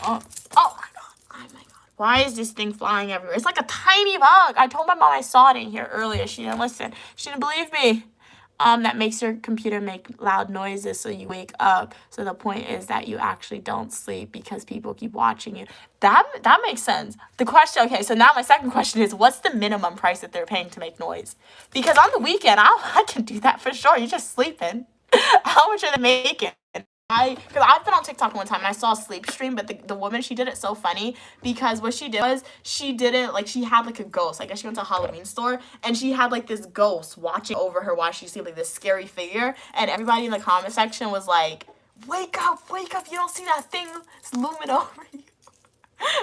Speaker 1: Oh my god. Oh my god. Why is this thing flying everywhere? It's like a tiny bug. I told my mom I saw it in here earlier. She didn't listen. She didn't believe me. That makes your computer make loud noises so you wake up. So the point is that you actually don't sleep because people keep watching you. That makes sense. The question, okay, so now my second question is, what's the minimum price that they're paying to make noise? Because on the weekend, I can do that for sure. You're just sleeping. How much are they making? Because I've been on TikTok one time and I saw a sleep stream, but the woman, she did it so funny because what she did was she did it like she had like a ghost. I guess she went to a Halloween store and she had like this ghost watching over her while she sleep, like this scary figure. And everybody in the comment section was like, wake up, you don't see that thing? It's looming over you.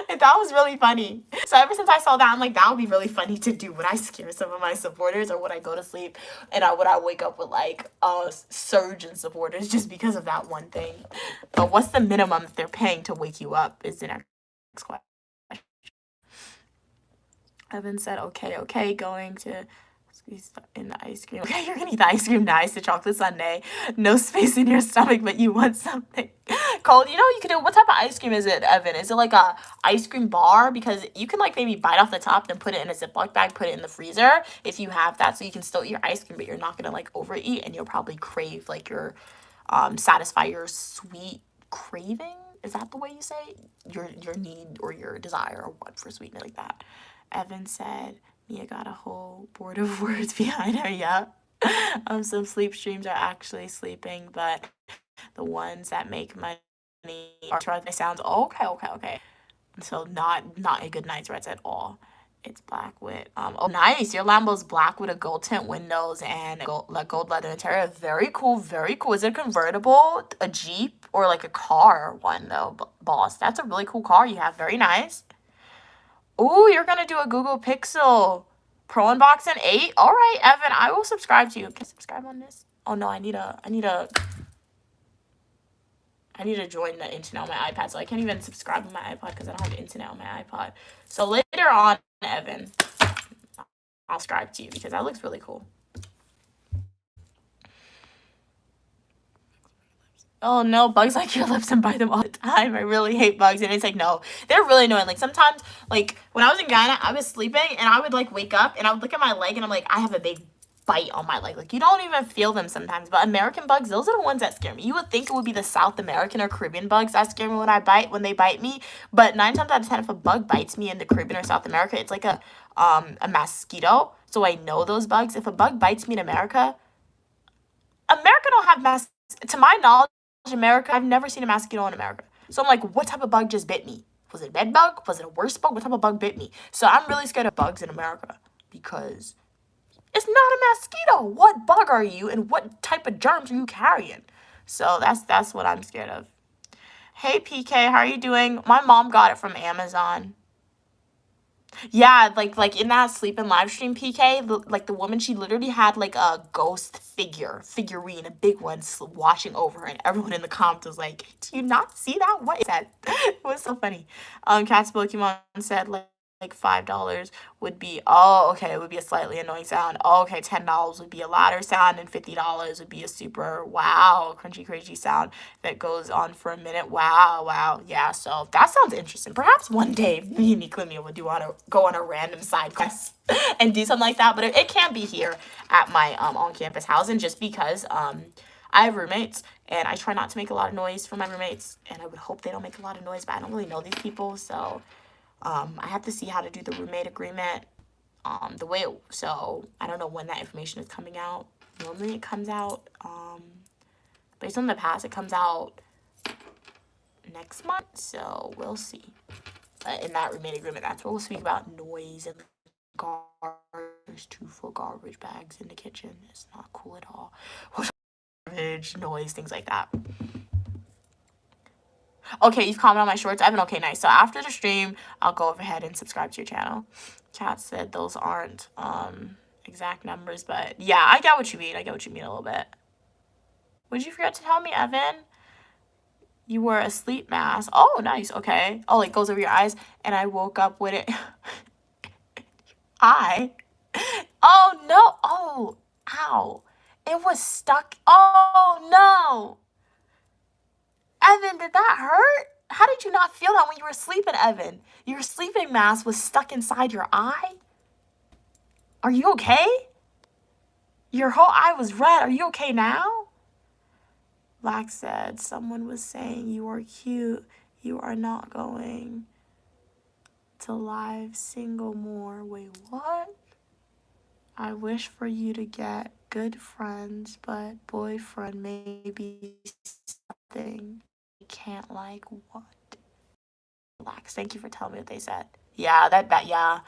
Speaker 1: And that was really funny. So ever since I saw that, I'm like, that would be really funny to do when I scare some of my supporters or when I go to sleep and when I wake up with like a surge in supporters just because of that one thing. But what's the minimum that they're paying to wake you up is the next question. Evan said, okay, going to squeeze in the ice cream. Okay, you're gonna eat the ice cream. Nice, the chocolate sundae. No space in your stomach, but you want something cold. You know what you can do? What type of ice cream is it, Evan? Is it like a ice cream bar? Because you can like maybe bite off the top and put it in a Ziploc bag, put it in the freezer if you have that, so you can still eat your ice cream, but you're not gonna like overeat, and you'll probably crave like your satisfy your sweet craving. Is that the way you say your need or your desire or what for sweetness like that? Evan said, Mia got a whole board of words behind her. Yeah. Some sleep streams are actually sleeping, but the ones that make money are they sounds okay. So not a good night's rest at all. It's black with oh nice. Your Lambo's black with a gold tint windows and gold leather interior. Very cool, very cool. Is it convertible, a Jeep, or like a car one though, boss? That's a really cool car you have. Very nice. Ooh, you're gonna do a Google Pixel Pro unboxing 8? All right, Evan, I will subscribe to you. Can I subscribe on this? Oh no, I need to join the internet on my iPad, so I can't even subscribe on my iPod because I don't have internet on my iPod. So later on, Evan, I'll subscribe to you because that looks really cool. Oh no, bugs like your lips and bite them all the time. I really hate bugs. And it's like, no, they're really annoying. Like sometimes, like when I was in Ghana, I was sleeping and I would like wake up and I would look at my leg and I'm like, I have a big bite on my leg. Like you don't even feel them sometimes. But American bugs, those are the ones that scare me. You would think it would be the South American or Caribbean bugs that scare me when they bite me. But 9 times out of 10, if a bug bites me in the Caribbean or South America, it's like a mosquito. So I know those bugs. If a bug bites me in America don't have to my knowledge, America, I've never seen a mosquito in America. So I'm like, what type of bug just bit me? Was it a bed bug? Was it a worse bug? What type of bug bit me? So I'm really scared of bugs in America because it's not a mosquito. What bug are you and what type of germs are you carrying? So that's what I'm scared of. Hey PK, how are you doing? My mom got it from Amazon. Yeah, like in that sleeping live stream, PK, the woman, she literally had like a ghost figurine, a big one, watching over her, and everyone in the comments was like, "Do you not see that? What is that?" It was so funny. Cat's Pokemon said like $5 would be, oh, okay, it would be a slightly annoying sound. Oh, okay, $10 would be a louder sound, and $50 would be a super wow, crunchy, crazy sound that goes on for a minute. Wow, yeah. So that sounds interesting. Perhaps one day me and Niclemia would go on a random side quest and do something like that. But it can't be here at my on-campus housing, just because I have roommates and I try not to make a lot of noise for my roommates, and I would hope they don't make a lot of noise, but I don't really know these people, so I have to see how to do the roommate agreement. So I don't know when that information is coming out. Normally it comes out, based on the past, it comes out next month, so we'll see. In that roommate agreement, that's where we'll speak about noise and there's 2 full garbage bags in the kitchen. It's not cool at all. Garbage, noise, things like that. Okay, you've commented on my shorts, Evan. Okay, nice. So after the stream, I'll go ahead and subscribe to your channel. Chat said those aren't exact numbers, but yeah, I get what you mean. I get what you mean a little bit. Would you forget to tell me, Evan? You wear a sleep mask. Oh, nice. Okay. Oh, it goes over your eyes, and I woke up with it. Oh, no. Oh, ow. It was stuck. Oh, no. Evan, did that hurt? How did you not feel that when you were sleeping, Evan? Your sleeping mask was stuck inside your eye? Are you okay? Your whole eye was red. Are you okay now? Black said, someone was saying you are cute. You are not going to live single more. Wait, what? I wish for you to get good friends, but boyfriend maybe something. Can't like what? Lax. Thank you for telling me what they said. Yeah, yeah.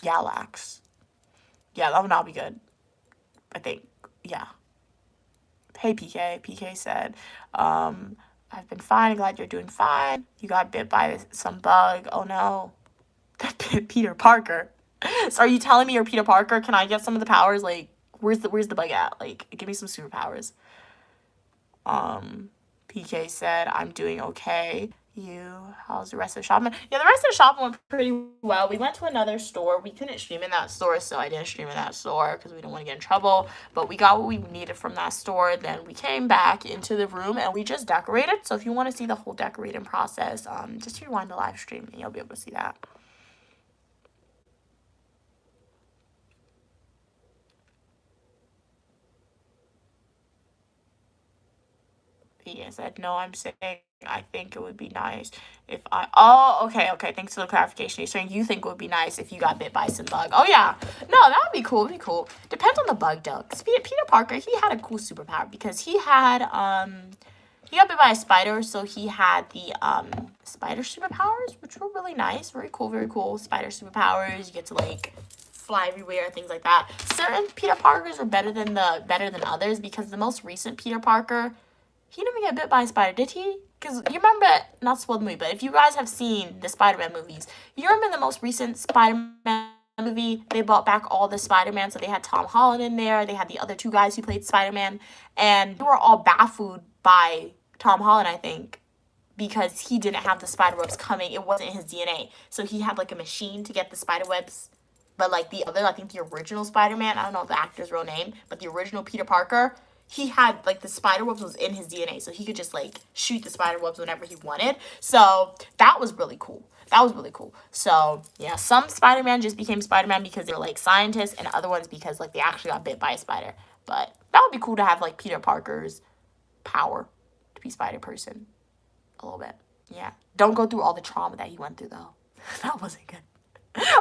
Speaker 1: Yeah, Lax. Yeah, that would not be good. I think. Yeah. Hey PK. PK said, I've been fine. Glad you're doing fine. You got bit by some bug. Oh no. Peter Parker. So are you telling me you're Peter Parker? Can I get some of the powers? Like, where's the bug at? Like, give me some superpowers. PK said, I'm doing okay. How's the rest of the shopping? Yeah, the rest of the shopping went pretty well. We went to another store. We couldn't stream in that store, so I didn't stream in that store because we didn't want to get in trouble. But we got what we needed from that store. Then we came back into the room and we just decorated. So if you want to see the whole decorating process, just rewind the live stream and you'll be able to see that. He said, no, I'm saying I think it would be nice if I... Oh, okay. Thanks for the clarification. You're saying you think it would be nice if you got bit by some bug. Oh, yeah. No, that would be cool. Depends on the bug, though. Because Peter Parker, he had a cool superpower because he had... He got bit by a spider, so he had the spider superpowers, which were really nice. Very cool. Spider superpowers. You get to, like, fly everywhere, things like that. Certain Peter Parkers are better than others because the most recent Peter Parker... He didn't even get bit by a spider, did he? Because you remember, not spoil the movie, but if you guys have seen the Spider-Man movies, you remember the most recent Spider-Man movie? They brought back all the Spider-Man, so they had Tom Holland in there, they had the other two guys who played Spider-Man, and they were all baffled by Tom Holland, I think, because he didn't have the spider webs coming. It wasn't in his DNA. So he had like a machine to get the spider webs. But like the other, I think the original Spider-Man, I don't know the actor's real name, but the original Peter Parker, he had like the spider webs was in his DNA. So he could just like shoot the spider webs whenever he wanted. So that was really cool. That was really cool. So yeah, some Spider-Man just became Spider-Man because they're like scientists, and other ones because like they actually got bit by a spider. But that would be cool to have like Peter Parker's power to be Spider-Person. A little bit. Yeah. Don't go through all the trauma that he went through, though. That wasn't good.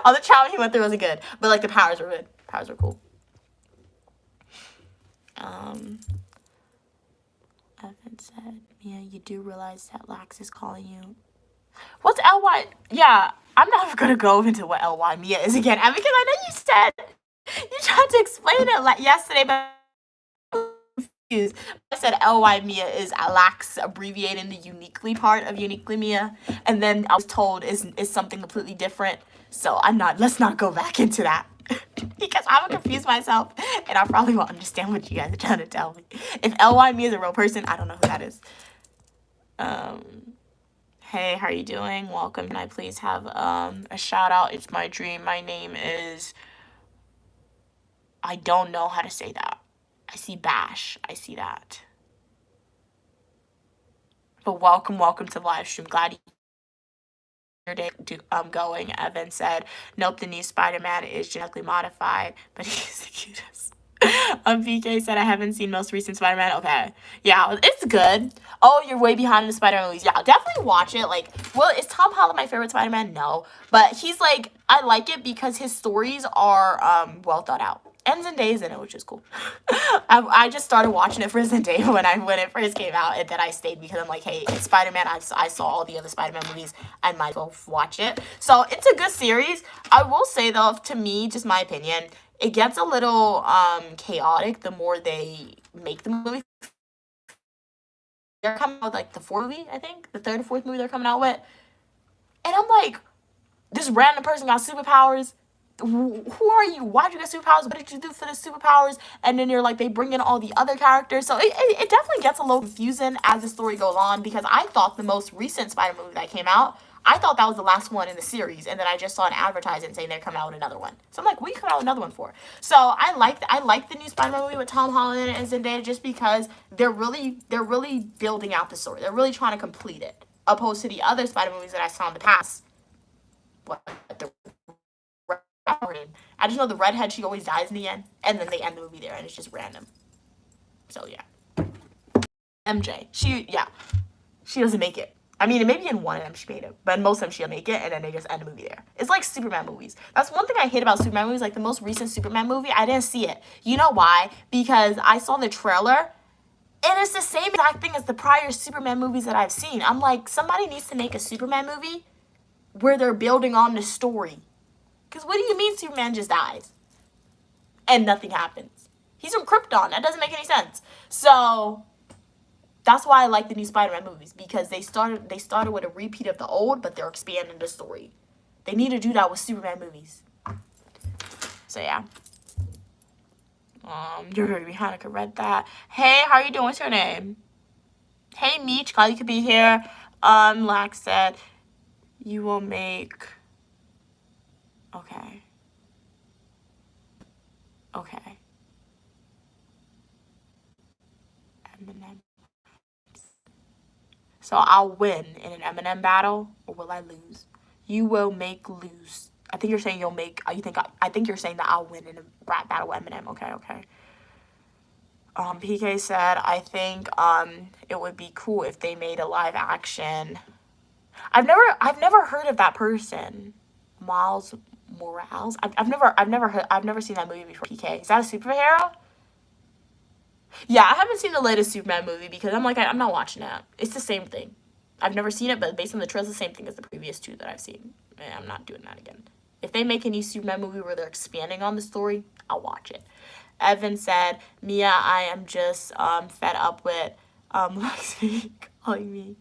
Speaker 1: All the trauma he went through wasn't good. But, like, the powers were good. Powers were cool. Evan said, Mia, you do realize that Lax is calling you. What's LY? Yeah, I'm never going to go into what LY Mia is again. And because I know you said, you tried to explain it like yesterday, but I said LY Mia is Lax abbreviating the uniquely part of uniquely Mia, and then I was told is something completely different. So let's not go back into that because I would confuse myself and I probably won't understand what you guys are trying to tell me. If LY Mia is a real person, I don't know who that is. Hey, how are you doing? Welcome. Can I please have a shout out? It's my dream. My name is, I don't know how to say that. I see Bash. I see that. But welcome to the live stream. Glad your day going. Evan said, nope, the new Spider-Man is genetically modified, but he's the cutest. PK said, I haven't seen most recent Spider-Man. Okay. Yeah, it's good. Oh, you're way behind in the Spider-Man movies. Yeah, definitely watch it. Like, well, is Tom Holland my favorite Spider-Man? No. But he's like, I like it because his stories are well thought out. And Zendaya's in it, which is cool. I just started watching it for Zendaya when it first came out, and then I stayed because I'm like, hey, it's Spider-Man. I saw all the other Spider-Man movies. I might as well watch it. So it's a good series. I will say, though, to me, just my opinion, it gets a little chaotic the more they make the movie. They're coming out with, like, the fourth movie, I think. The third or fourth movie they're coming out with. And I'm like, this random person got superpowers. Who are you? Why'd you get superpowers? What did you do for the superpowers? And then you're like, they bring in all the other characters. So it definitely gets a little confusing as the story goes on, because I thought the most recent Spider movie that came out, I thought that was the last one in the series, and then I just saw an advertisement saying they're coming out with another one. So I'm like, what are you coming out with another one for? So I like the new Spider-Man movie with Tom Holland and Zendaya just because they're really building out the story. They're really trying to complete it, opposed to the other Spider movies that I saw in the past. I just know the redhead, she always dies in the end, and then they end the movie there, and it's just random. So yeah, MJ, she doesn't make it. I mean, maybe in one of them she made it, but in most of them she'll make it, and then they just end the movie there. It's like Superman movies. That's one thing I hate about Superman movies. Like the most recent Superman movie, I didn't see it. You know why? Because I saw the trailer, and it's the same exact thing as the prior Superman movies that I've seen. I'm like, somebody needs to make a Superman movie where they're building on the story. Because what do you mean Superman just dies and nothing happens? He's from Krypton. That doesn't make any sense. So that's why I like the new Spider-Man movies, because they started with a repeat of the old, but they're expanding the story. They need to do that with Superman movies. So yeah. You're very behind. I could read that. Hey, how are you doing? What's your name? Hey, Meech. Glad you could be here. Lax said, you will make... Okay. Eminem. So I'll win in an Eminem battle, or will I lose? You will make lose. I think you're saying you'll make. I think you're saying that I'll win in a rap battle with Eminem. Okay. PK said, I think it would be cool if they made a live action. I've never heard of that person. Miles Morales. I've never seen that movie before. PK, is that a superhero? Yeah, I haven't seen the latest Superman movie because I'm like, I'm not watching that. It's the same thing. I've never seen it, but based on the trailer, it's the same thing as the previous two that I've seen. And I'm not doing that again. If they make a new Superman movie where they're expanding on the story, I'll watch it. Evan said, Mia, I am just fed up with Lexi calling me.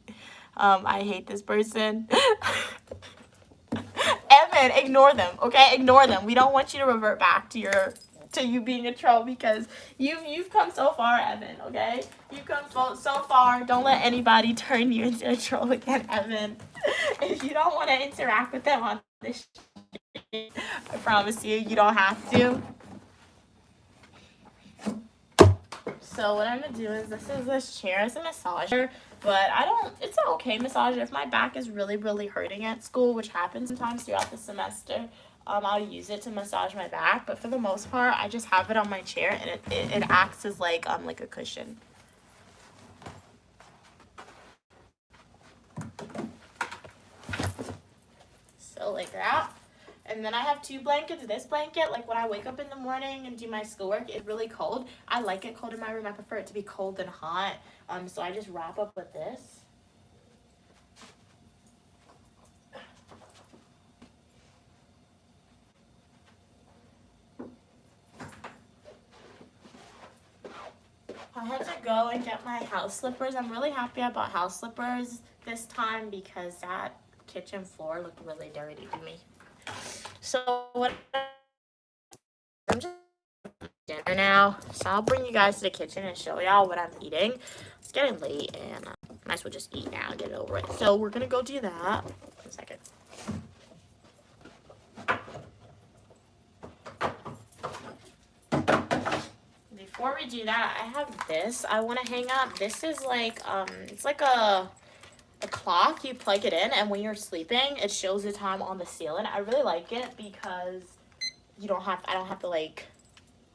Speaker 1: I hate this person. Evan, ignore them, okay? Ignore them. We don't want you to revert back to you being a troll because you've come so far, Evan, okay? You've come so far. Don't let anybody turn you into a troll again, Evan. If you don't want to interact with them on this shit, I promise you don't have to. So what I'm gonna do is this chair is a massager, but it's an okay massager. If my back is really, really hurting at school, which happens sometimes throughout the semester, I'll use it to massage my back. But for the most part, I just have it on my chair, and it acts as like a cushion. So like that. And then I have 2 blankets. This blanket, like when I wake up in the morning and do my schoolwork, it's really cold. I like it cold in my room. I prefer it to be cold than hot. So I just wrap up with this. I had to go and get my house slippers. I'm really happy I bought house slippers this time because that kitchen floor looked really dirty to me. So what I'm just dinner now, so I'll bring you guys to the kitchen and show y'all what I'm eating. It's getting late and might as well just eat now and get it over it. So we're gonna go do that. 1 second. Before we do that, I have this I want to hang up. This is like it's like a clock. You plug it in and when you're sleeping it shows the time on the ceiling. I really like it because I don't have to like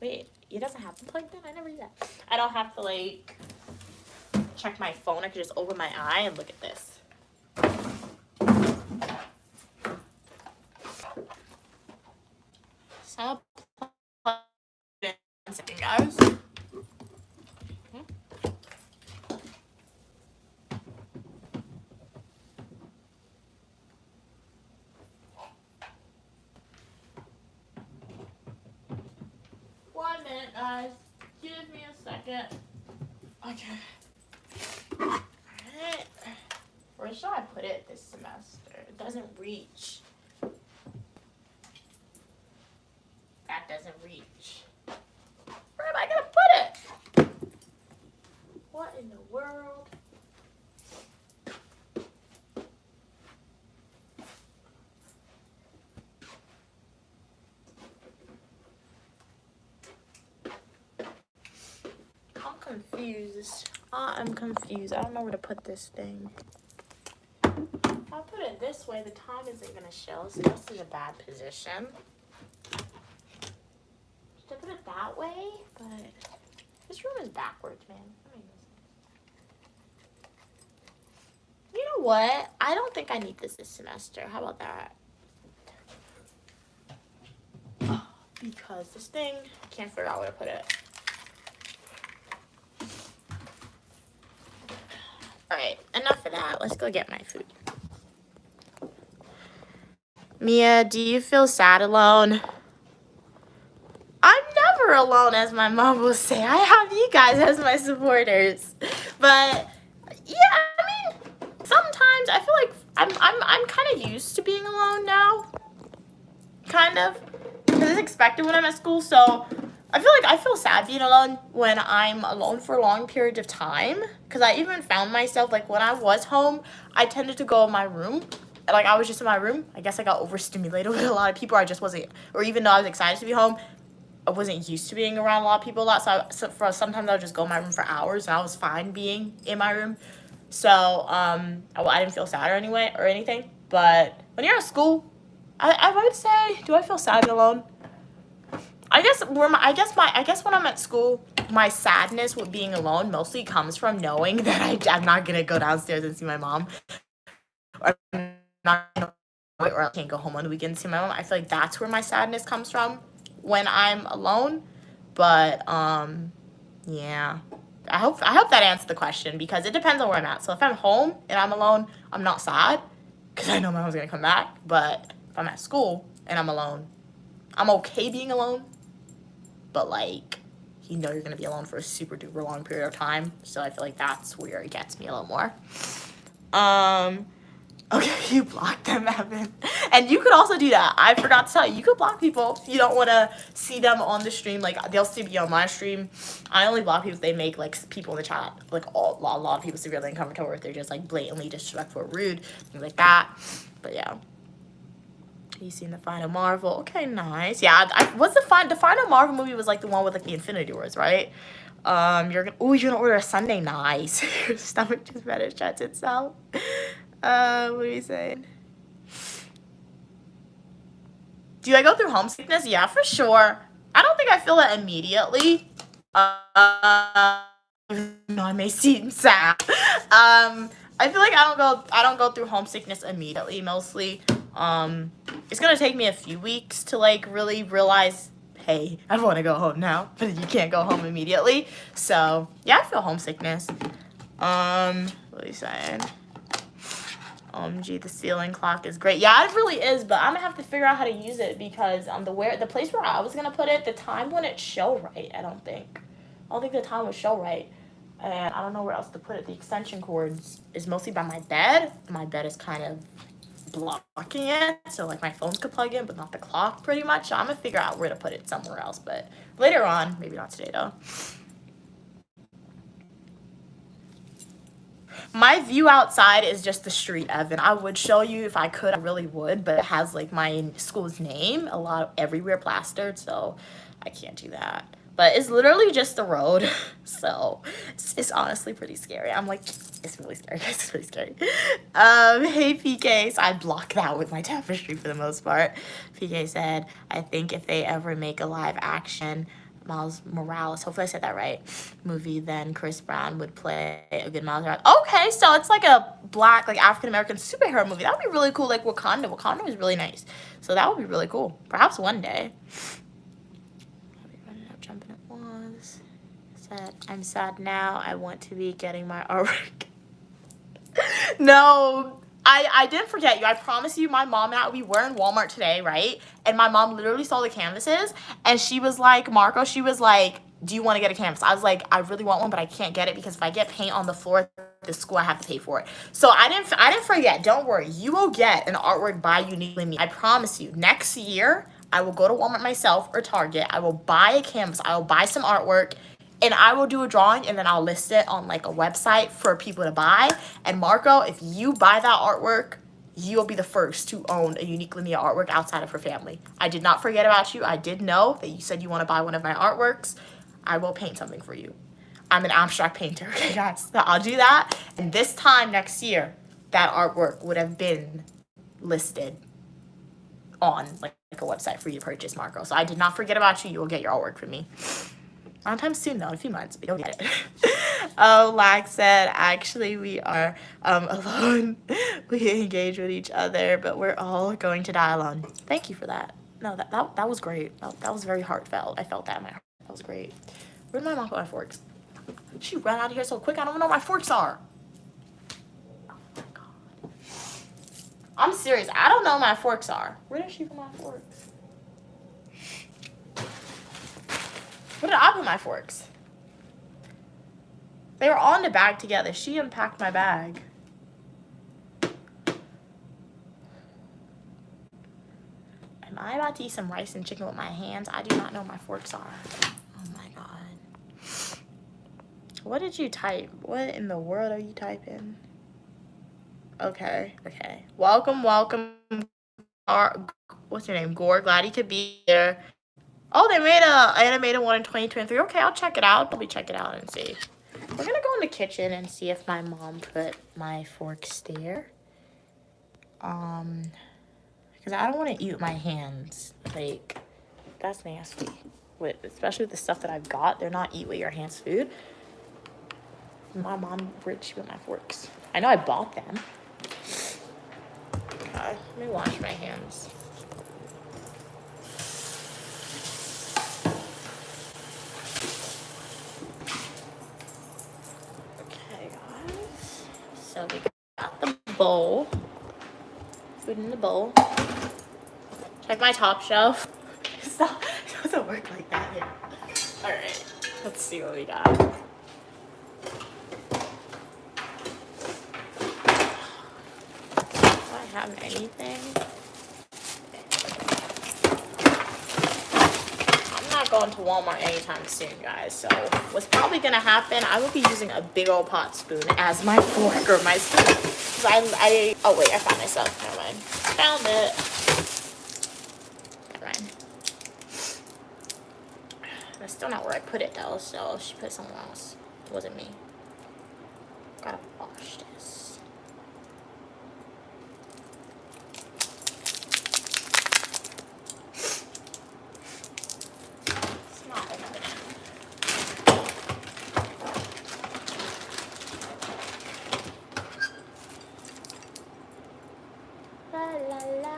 Speaker 1: wait, it doesn't have to plug in. I never use that. I don't have to like check my phone. I can just open my eye and look at this. So I'll plug it in 1 second, guys. Guys, give me a second. Okay. Alright. Where should I put it this semester? It doesn't reach. That doesn't reach. Where am I gonna put it? What in the world? I'm confused. I don't know where to put this thing. If I put it this way, the time isn't gonna show, so this is a bad position. Should I put it that way? But this room is backwards, man. You know what? I don't think I need this semester. How about that? Because this thing, I can't figure out where to put it. Alright, enough of that. Let's go get my food. Mia, do you feel sad alone? I'm never alone, as my mom will say. I have you guys as my supporters. But yeah, I mean, sometimes I feel like I'm kind of used to being alone now. Kind of. Because it's expected when I'm at school, so I feel sad being alone when I'm alone for long periods of time. Because I even found myself, like, when I was home, I tended to go in my room. Like, I was just in my room. I guess I got overstimulated with a lot of people. I just wasn't, or even though I was excited to be home, I wasn't used to being around a lot of people a lot. So for sometimes I would just go in my room for hours, and I was fine being in my room. So I didn't feel sad or anything. But when you're at school, I would say, do I feel sad and alone? I guess when I'm at school, my sadness with being alone mostly comes from knowing that I'm not gonna go downstairs and see my mom, or I'm not gonna, or I can't go home on the weekend and see my mom. I feel like that's where my sadness comes from when I'm alone. But yeah, I hope that answered the question because it depends on where I'm at. So if I'm home and I'm alone, I'm not sad because I know my mom's gonna come back. But if I'm at school and I'm alone, I'm okay being alone. But like, you know you're gonna be alone for a super duper long period of time. So I feel like that's where it gets me a little more. Okay, you blocked them, Evan. And you could also do that. I forgot to tell you, you could block people if you don't want to see them on the stream. Like, they'll still be on my stream. I only block people if they make, like, people in the chat, like, a lot of people severely uncomfortable, if they're just, like, blatantly disrespectful or rude, things like that. But, yeah. You seen the final Marvel? Okay, nice. Yeah, what's the final Marvel movie was, like, the one with, like, the Infinity Wars, right? You're gonna order a sundae. Nice. Your stomach just better shuts itself. What are you saying? Do I go through homesickness? Yeah, for sure. I don't think I feel it immediately. No, I may seem sad. I feel like I don't go through homesickness immediately, mostly. It's gonna take me a few weeks to like really realize, hey, I want to go home now, but you can't go home immediately. So yeah, I feel homesickness. What are you saying? Gee, the ceiling clock is great. Yeah, it really is, but I'm gonna have to figure out how to use it because the place where I was gonna put it, the time wouldn't show right. I don't think the time would show right, and I don't know where else to put it. The extension cords is mostly by my bed. My bed is kind of blocking it, so like my phone could plug in, but not the clock, pretty much. So I'm gonna figure out where to put it somewhere else, but later on, maybe not today though. My view outside is just the street, Evan. I would show you if I could. I really would, but it has like my school's name everywhere plastered, so I can't do that. But it's literally just the road, so it's honestly pretty scary. I'm like, it's really scary. It's really scary. Hey PK, so I block that with my tapestry for the most part. PK said, I think if they ever make a live action Miles Morales, hopefully I said that right, movie, then Chris Brown would play a good Miles Morales. Okay, so it's like a black, like African-American superhero movie. That would be really cool, like Wakanda. Wakanda was really nice. So that would be really cool. Perhaps one day. Jumping at once. Said, I'm sad now. I want to be getting my artwork. No, I didn't forget you. I promise you, my mom and I, we were in Walmart today, right? And my mom literally saw the canvases, and she was like, Marco, she was like, do you want to get a canvas? I was like, I really want one, but I can't get it because if I get paint on the floor at the school, I have to pay for it. So I didn't forget. Don't worry. You will get an artwork by Uniquely Me. I promise you. Next year, I will go to Walmart myself or Target. I will buy a canvas. I will buy some artwork. And I will do a drawing, and then I'll list it on, like, a website for people to buy. And, Marco, if you buy that artwork, you'll be the first to own a Uniquely Me artwork outside of her family. I did not forget about you. I did know that you said you want to buy one of my artworks. I will paint something for you. I'm an abstract painter, okay, guys? So I'll do that. And this time next year, that artwork would have been listed on, like a website for you to purchase, Marco. So I did not forget about you. You will get your artwork from me. Sometime soon though, in a few months, but you'll get it. Oh, Lack said, actually we are alone. We engage with each other, but we're all going to die alone. Thank you for that. No, that was great. That was very heartfelt. I felt that in my heart. That was great. Where'd my mom put my forks? She ran out of here so quick, I don't even know where my forks are. Oh my God. I'm serious, I don't know where my forks are. Where did she put my forks? Where did I put my forks? They were all in the bag together. She unpacked my bag. Am I about to eat some rice and chicken with my hands? I do not know where my forks are. Oh my God. What did you type? What in the world are you typing? Okay. Welcome. What's your name? Gore. Glad you could be here. Oh, they made a animated one in 2023. Okay, I'll check it out. Probably check it out and see. We're gonna go in the kitchen and see if my mom put my forks there. Because I don't want to eat with my hands. Like, that's nasty. Especially with the stuff that I've got. They're not eat with your hands food. My mom, where'd she put my forks? I know I bought them. Okay, let me wash my hands. So we got the bowl. Food in the bowl. Check my top shelf. Stop. It doesn't work like that here. Alright. Let's see what we got. Do I have anything? I'm not going to Walmart anytime soon, guys. So what's probably gonna happen, I will be using a big old pot spoon as my fork or my spoon. Cause oh wait, I found myself. Never mind. Found it. Never mind. That's still not where I put it though, so she put it somewhere else. It wasn't me. Gotta wash this. It's not opening. La la la.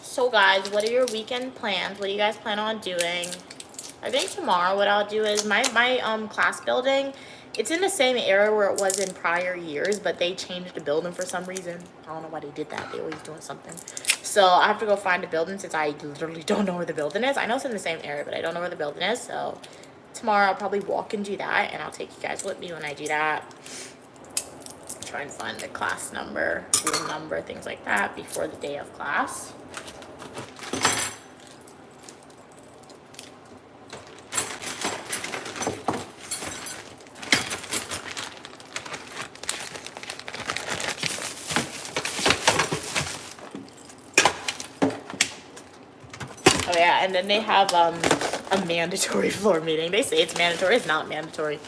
Speaker 1: So guys, what are your weekend plans? What do you guys plan on doing? I think tomorrow what I'll do is my class building, it's in the same area where it was in prior years, but they changed the building for some reason. I don't know why they did that. They always doing something. So I have to go find the building since I literally don't know where the building is. I know it's in the same area, but I don't know where the building is. So tomorrow I'll probably walk and do that, and I'll take you guys with me when I do that. Try and find the class number, room number, things like that before the day of class. Oh yeah, and then they have a mandatory floor meeting. They say it's mandatory. It's not mandatory.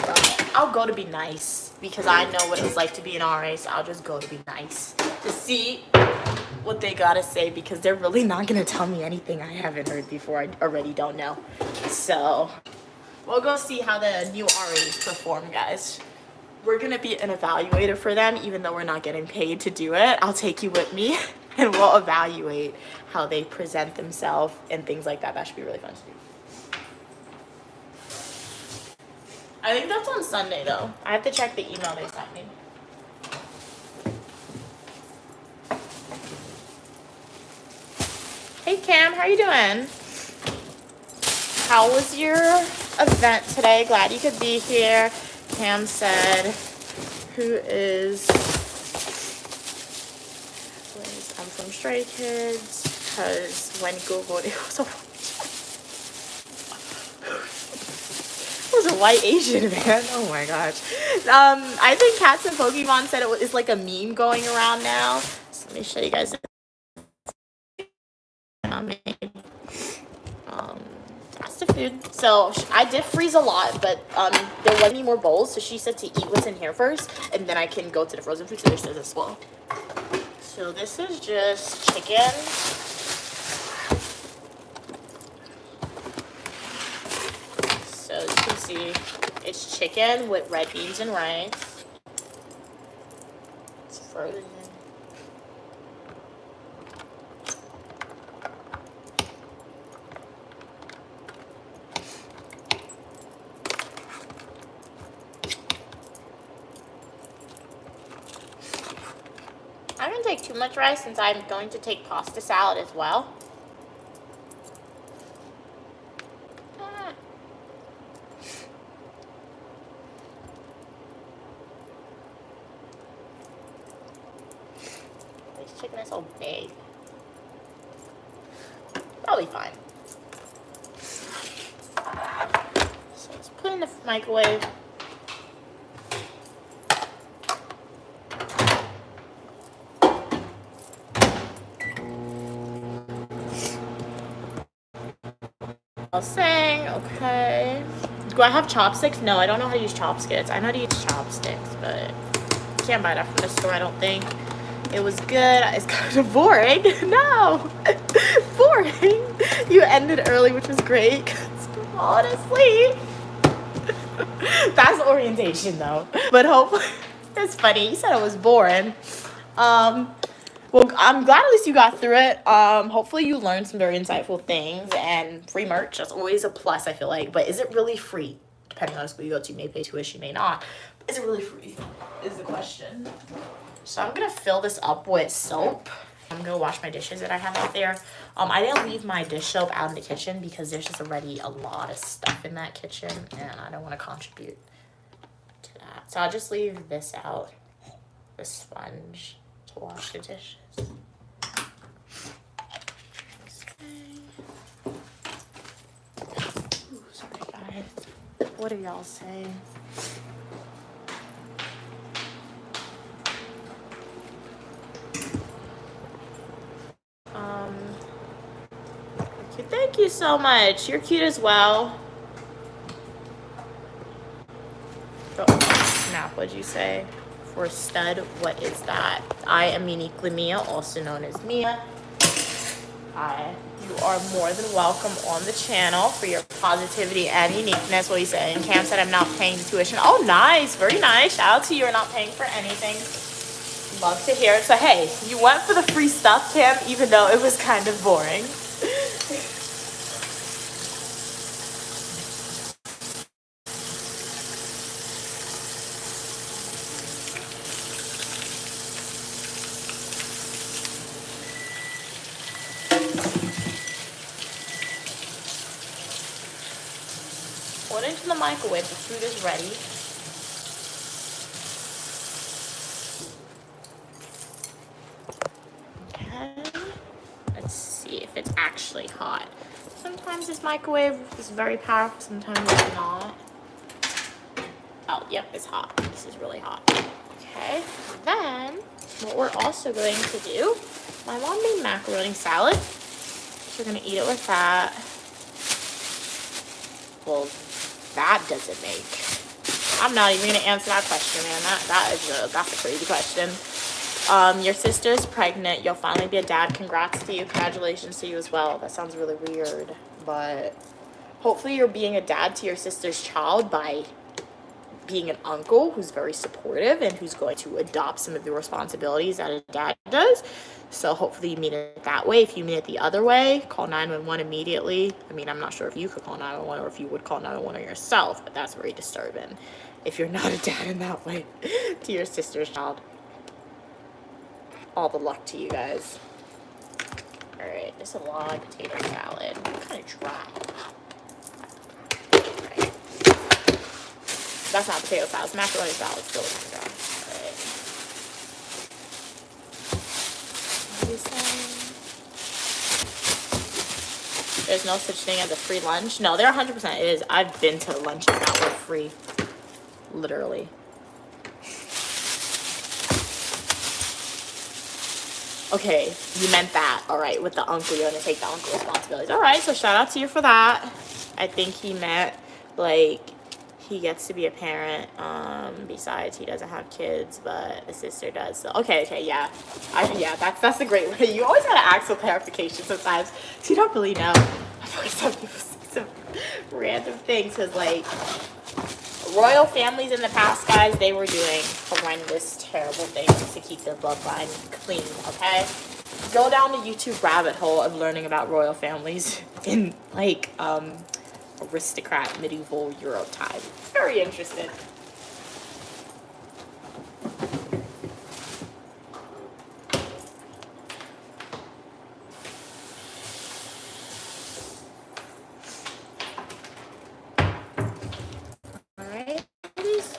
Speaker 1: But I'll go to be nice because I know what it's like to be an RA, so I'll just go to be nice to see what they gotta say because they're really not gonna tell me anything I haven't heard before. I already don't know. So we'll go see how the new RAs perform, guys. We're gonna be an evaluator for them, even though we're not getting paid to do it. I'll take you with me and we'll evaluate how they present themselves and things like that. That should be really fun to do. I think that's on Sunday though. I have to check the email they sent me. Hey Cam, how you doing? How was your event today? Glad you could be here. Cam said, I'm from Stray Kids, because when Googled, it was a white Asian man. Oh my gosh. I think Cats and Pokemon said it's like a meme going around now. So let me show you guys. That's the food. So I did freeze a lot, but there wasn't any more bowls. So she said to eat what's in here first, and then I can go to the frozen food. So there's this as well. So this is just chicken. So as you can see, it's chicken with red beans and rice. It's frozen. I don't take too much rice since I'm going to take pasta salad as well. This chicken is so big. Probably fine. So let's put it in the microwave. Saying, okay. Do I have chopsticks? No, I don't know how to use chopsticks. I know how to use chopsticks, but you can't buy that from the store, I don't think. It was good. It's kind of boring. No! Boring! You ended early, which was great, because I'm falling asleep. That's orientation, though. But hopefully, it's funny. You said it was boring. Well, I'm glad at least you got through it. Hopefully you learned some very insightful things, and free merch, that's always a plus, I feel like. But is it really free? Depending on the school you go to, you may pay tuition, you may not. Is it really free is the question. So I'm going to fill this up with soap I'm gonna wash my dishes that I have out there. I didn't leave my dish soap out in the kitchen because there's just already a lot of stuff in that kitchen and I don't want to contribute to that. So I'll just leave this out, the sponge, to wash the dishes. Ooh, sorry guys. What do y'all say? Thank you so much. You're cute as well. Oh, snap, what'd you say? For stud, what is that? I am uniquely Mia, also known as Mia. You are more than welcome on the channel for your positivity and uniqueness. What are you saying? Cam said I'm not paying the tuition. Oh, nice. Very nice. Shout out to you. You're not paying for anything. Love to hear it. So, hey, you went for the free stuff, Cam, even though it was kind of boring. Put it into the microwave. The food is ready. Okay. Let's see if it's actually hot. Sometimes this microwave is very powerful, sometimes it's not. Oh, yep, it's hot. This is really hot. Okay, then what we're also going to do, my mom made macaroni salad. So we're gonna eat it with that. Well, that doesn't make. I'm not even gonna answer that question, man. That's a crazy question. Your sister's pregnant. You'll finally be a dad. Congrats to you. Congratulations to you as well. That sounds really weird, but hopefully you're being a dad to your sister's child by being an uncle who's very supportive and who's going to adopt some of the responsibilities that a dad does. So hopefully you mean it that way. If you mean it the other way, call 911 immediately. I mean, I'm not sure if you could call 911 or if you would call 911 yourself, but that's very disturbing if you're not a dad in that way to your sister's child. All the luck to you guys. All right, there's a lot of potato salad. Kind of dry. Right. That's not potato salad. It's macaroni salad. It's still kind of dry. All right. What are you saying? There's no such thing as a free lunch. No, there 100% is. I've been to lunches that were free. Literally. Okay, you meant that. All right, with the uncle, you're gonna take the uncle responsibilities. All right, so shout out to you for that. I think he meant like he gets to be a parent. Besides, he doesn't have kids, but a sister does. So okay, yeah, that's a great way. You always gotta ask for clarification sometimes, so you don't really know. I feel like some people say some random things because like royal families in the past, guys, they were doing horrendous, terrible things to keep their bloodline clean, okay? Go down the YouTube rabbit hole of learning about royal families in, like, aristocrat medieval Euro time. Very interesting.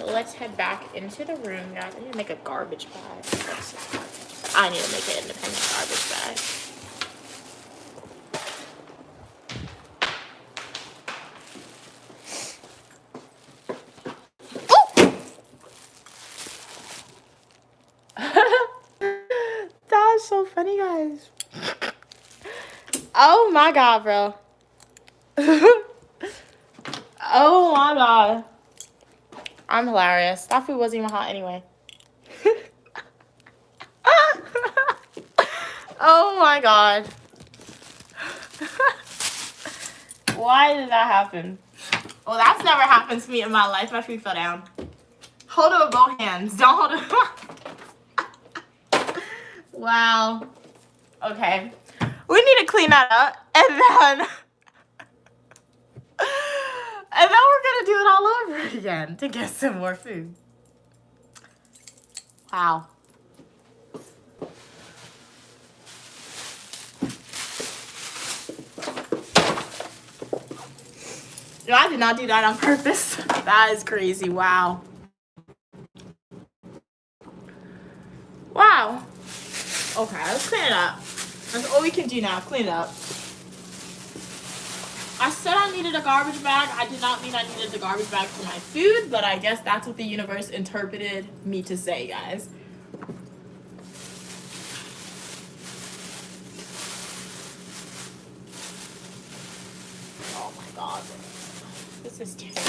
Speaker 1: Let's head back into the room, guys. I need to make a garbage bag. I need to make an independent garbage bag. That was so funny, guys. Oh my god, bro. Oh my god. I'm hilarious. That food wasn't even hot anyway. Oh my god. Why did that happen? Well, that's never happened to me in my life. My food fell down. Hold it with both hands. Don't hold it. Wow. Okay. We need to clean that up. And then we're going to do it all over again to get some more food. Wow. I did not do that on purpose. That is crazy. Wow. Wow. Okay, let's clean it up. That's all we can do now. Clean it up. I said I needed a garbage bag. I did not mean I needed the garbage bag for my food, but I guess that's what the universe interpreted me to say, guys. Oh my god. This is terrible.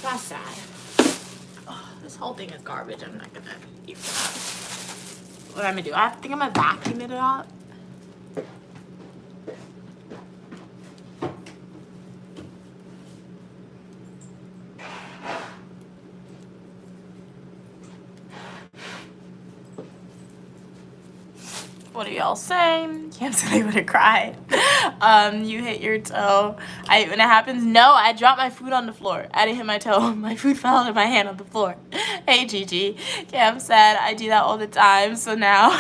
Speaker 1: That's sad. Oh, this whole thing is garbage. I'm not gonna eat that. What I'm gonna do? I think I'm gonna vacuum it up. What do y'all say? Can't say I would have cried. You hit your toe. When it happens, no, I dropped my food on the floor. I didn't hit my toe. My food fell out of my hand on the floor. Hey, Gigi. Cam said I do that all the time, so now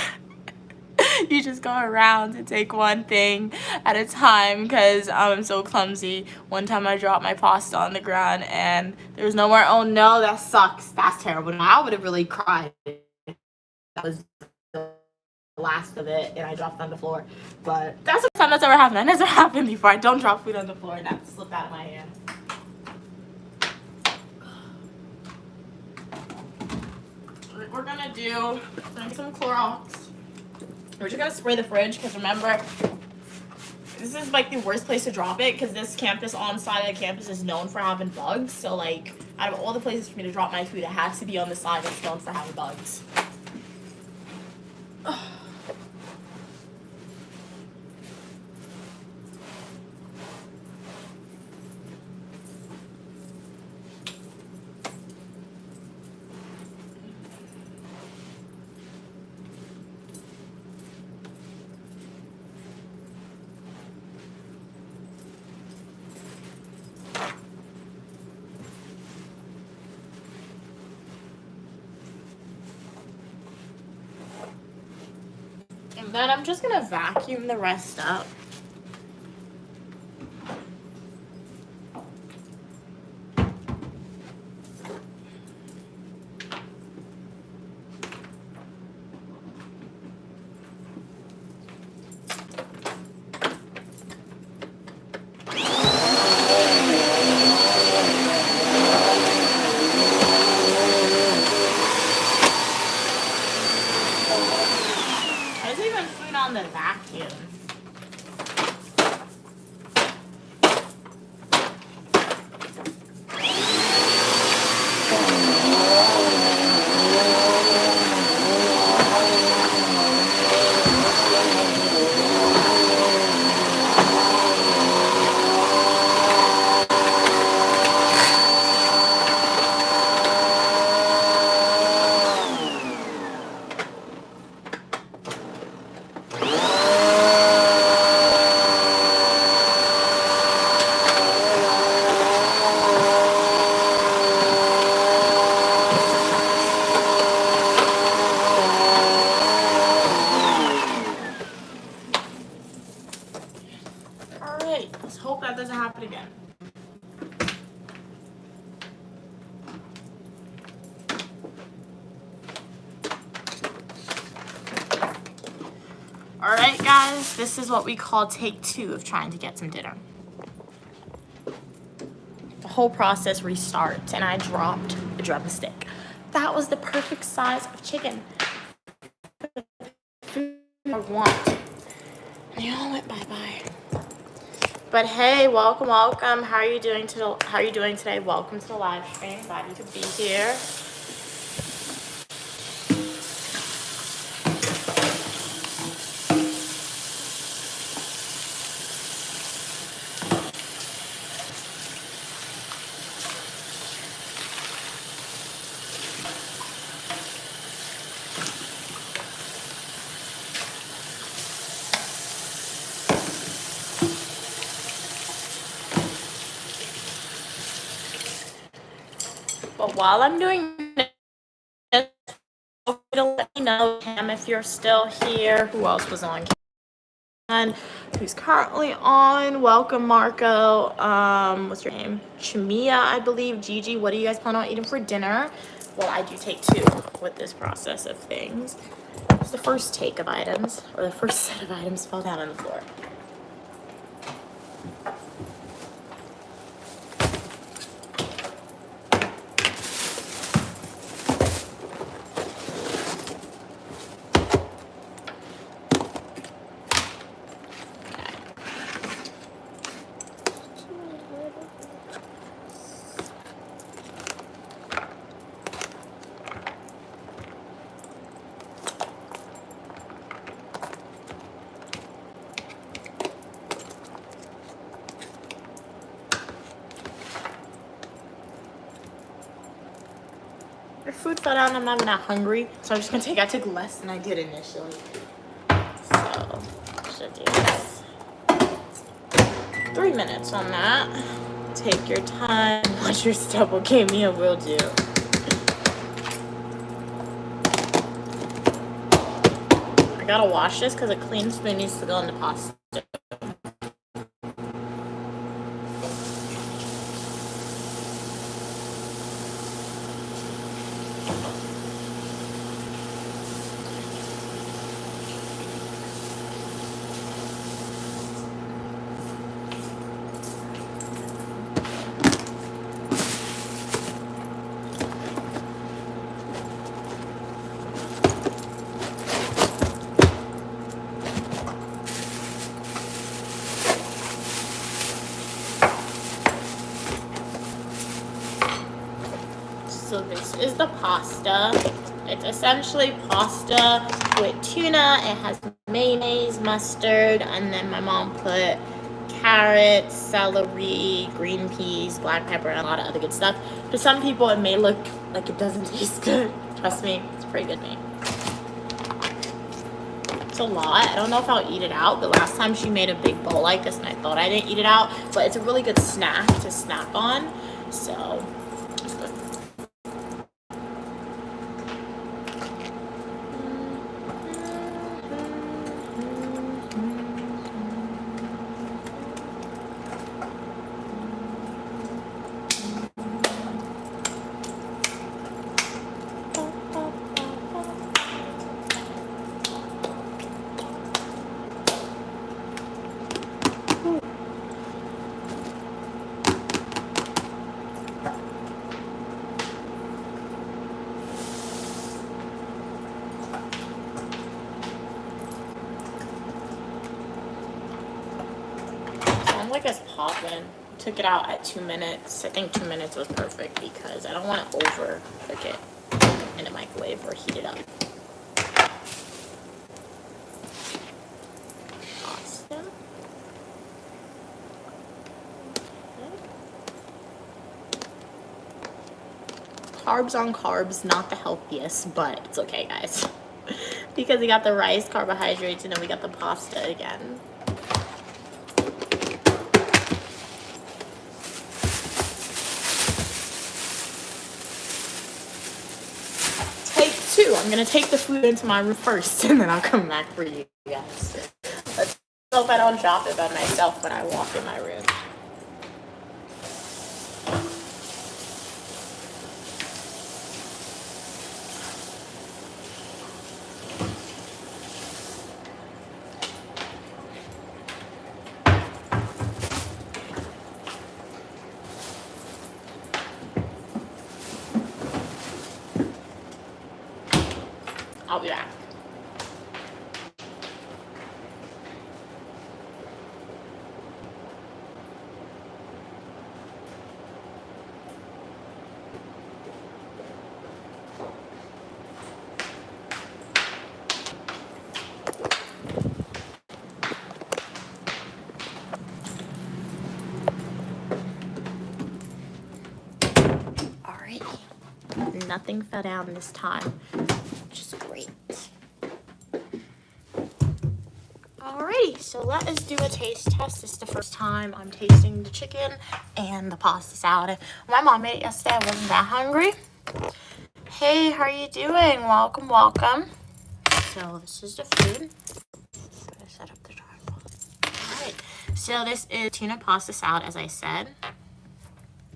Speaker 1: you just go around and take one thing at a time because I'm so clumsy. One time I dropped my pasta on the ground and there was no more. Oh no, that sucks. That's terrible. Now I would have really cried. That was the last of it and I dropped it on the floor. But that's the first time that's ever happened. That never happened before. I don't drop food on the floor and that slipped out of my hand. We're gonna get some Clorox. We're just gonna spray the fridge because remember, this is like the worst place to drop it because this campus, on the side of the campus, is known for having bugs. So like, out of all the places for me to drop my food, it has to be on the side that's known for having bugs. And then I'm just gonna vacuum the rest up. On the vacuum. Let's hope that doesn't happen again. Alright guys, this is what we call take 2 of trying to get some dinner. The whole process restarts and I dropped a drumstick. That was the perfect size of chicken. I want. They all went bye-bye. But hey, welcome. How are you doing today? Welcome to the live stream. Glad you could be here. But while I'm doing this, feel free to let me know, Cam, if you're still here. Who else was on? Who's currently on? Welcome, Marco. What's your name? Chamia, I believe. Gigi, what do you guys plan on eating for dinner? Well, I do take two with this process of things. It's the first take of items, or the first set of items fell down on the floor. Your food fell down, I'm not even that hungry, so I'm just gonna I took less than I did initially. So, should do this. 3 minutes on that. Take your time, watch your stuff. Okay, Mia will do. I gotta wash this because a clean spoon needs to go in the pasta. So this is the pasta. It's essentially pasta with tuna. It has mayonnaise, mustard, and then my mom put carrots, celery, green peas, black pepper, and a lot of other good stuff. To some people, it may look like it doesn't taste good. Trust me, it's pretty good to me. It's a lot. I don't know if I'll eat it out. The last time she made a big bowl like this, and I thought I didn't eat it out, but it's a really good snack to snack on. So it's good. Like it's popping. Took it out at 2 minutes. I think 2 minutes was perfect because I don't want to over cook it in the microwave or heat it up. Awesome. Carbs on carbs, not the healthiest, but it's okay, guys. Because we got the rice, carbohydrates, and then we got the pasta again. I'm gonna take the food into my room first, and then I'll come back for you guys. Let's hope I don't drop it by myself when I walk in my room. I'll be back. Alrighty. Nothing fell down this time, which is great. Alrighty. Alrighty, so let us do a taste test. This is the first time I'm tasting the chicken and the pasta salad. My mom made it yesterday. I wasn't that hungry. Hey, how are you doing? Welcome, welcome. So this is the food. I'm gonna set up the tripod. Alright, so this is tuna pasta salad, as I said.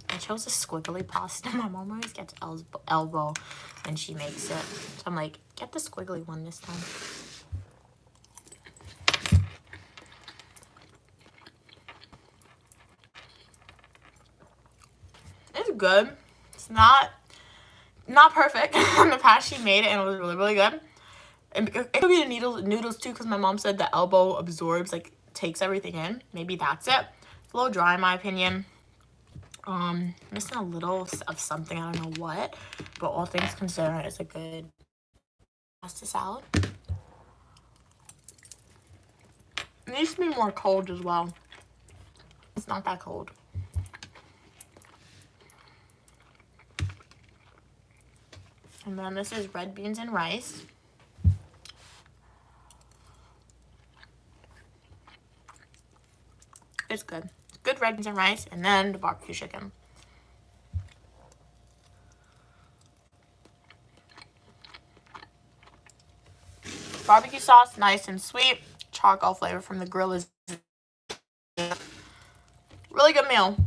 Speaker 1: I chose a squiggly pasta. My mom always gets elbow when she makes it. So I'm like, get the squiggly one this time. It's good. It's not perfect. In the past, she made it and it was really, really good. And it could be the noodles too, because my mom said the elbow absorbs, like, takes everything in. Maybe that's it. It's a little dry in my opinion. Missing a little of something, I don't know what, but all things considered, it's a good pasta salad. It needs to be more cold as well. It's not that cold. And then this is red beans and rice. It's good. It's good red beans and rice, and then the barbecue chicken. Barbecue sauce, nice and sweet. Charcoal flavor from the grill is really good meal.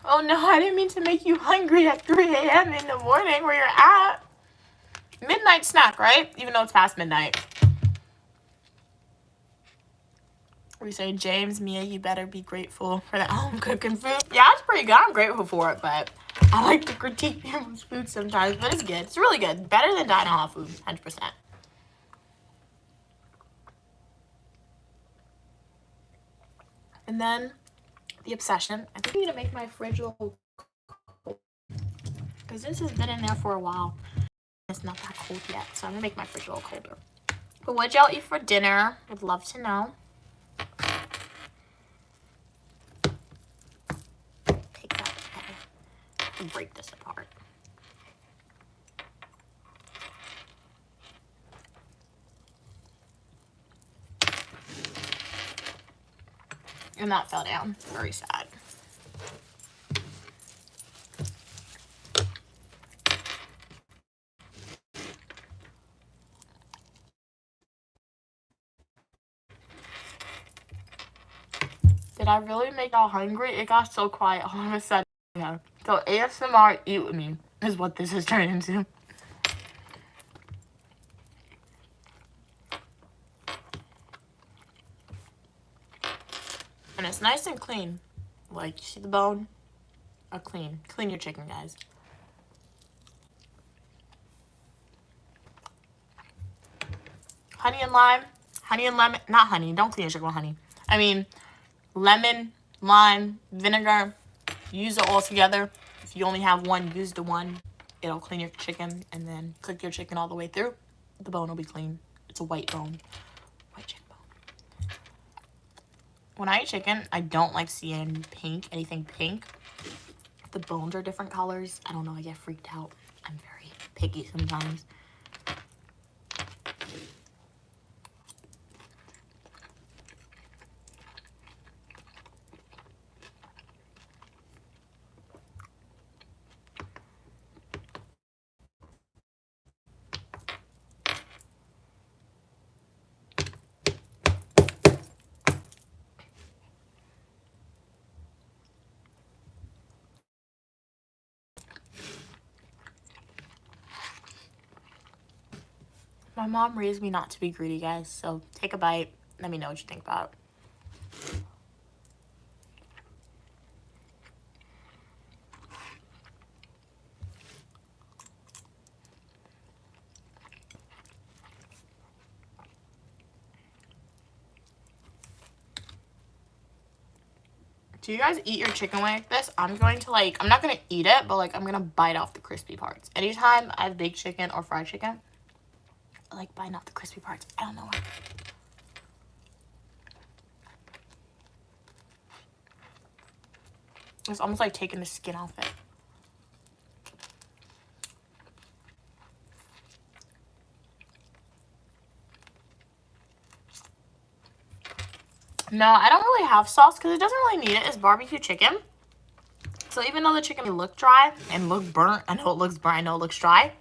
Speaker 1: Oh no, I didn't mean to make you hungry at 3 a.m. in the morning where you're at. Midnight snack, right? Even though it's past midnight. We say, James, Mia, you better be grateful for that home cooking food. Yeah, it's pretty good. I'm grateful for it, but I like to critique people's food sometimes, but it's good. It's really good. Better than dining hall food, 100%. And then the obsession. I think I need to make my fridge a little cold because this has been in there for a while. It's not that cold yet, so I'm gonna make my fridge a little colder. But what y'all eat for dinner? Would love to know. Take that away and break this apart. And that fell down. Very sad. Did I really make y'all hungry? It got so quiet all of a sudden. Yeah. So ASMR eat with me is what this has turned into. And it's nice and clean. Like, you see the bone? Clean. Clean your chicken, guys. Honey and lime. Honey and lemon. Not honey. Don't clean your chicken with honey. I mean, lemon, lime, vinegar. Use it all together. If you only have one, use the one. It'll clean your chicken. And then cook your chicken all the way through. The bone will be clean. It's a white bone. White chicken bone. When I eat chicken, I don't like seeing pink. Anything pink. If the bones are different colors, I don't know. I get freaked out. I'm very picky sometimes. My mom raised me not to be greedy, guys, so take a bite. Let me know what you think about it. Do you guys eat your chicken like this? I'm going to, like, I'm not going to eat it, but, like, I'm going to bite off the crispy parts. Anytime I have baked chicken or fried chicken, I like biting off the crispy parts. I don't know why. It's almost like taking the skin off it. No, I don't really have sauce because it doesn't really need it. It's barbecue chicken. So even though the chicken may look dry and look burnt, I know it looks burnt, I know it looks dry.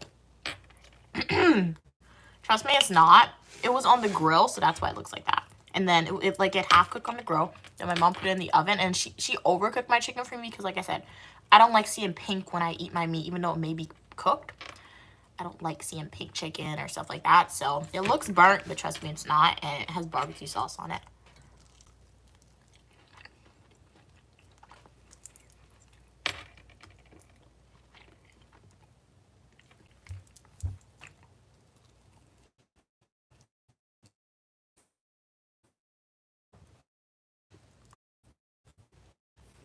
Speaker 1: Trust me, it's not. It was on the grill, so that's why it looks like that. And then it like it half cooked on the grill. Then my mom put it in the oven, and she overcooked my chicken for me because, like I said, I don't like seeing pink when I eat my meat, even though it may be cooked. I don't like seeing pink chicken or stuff like that. So it looks burnt, but trust me, it's not, and it has barbecue sauce on it.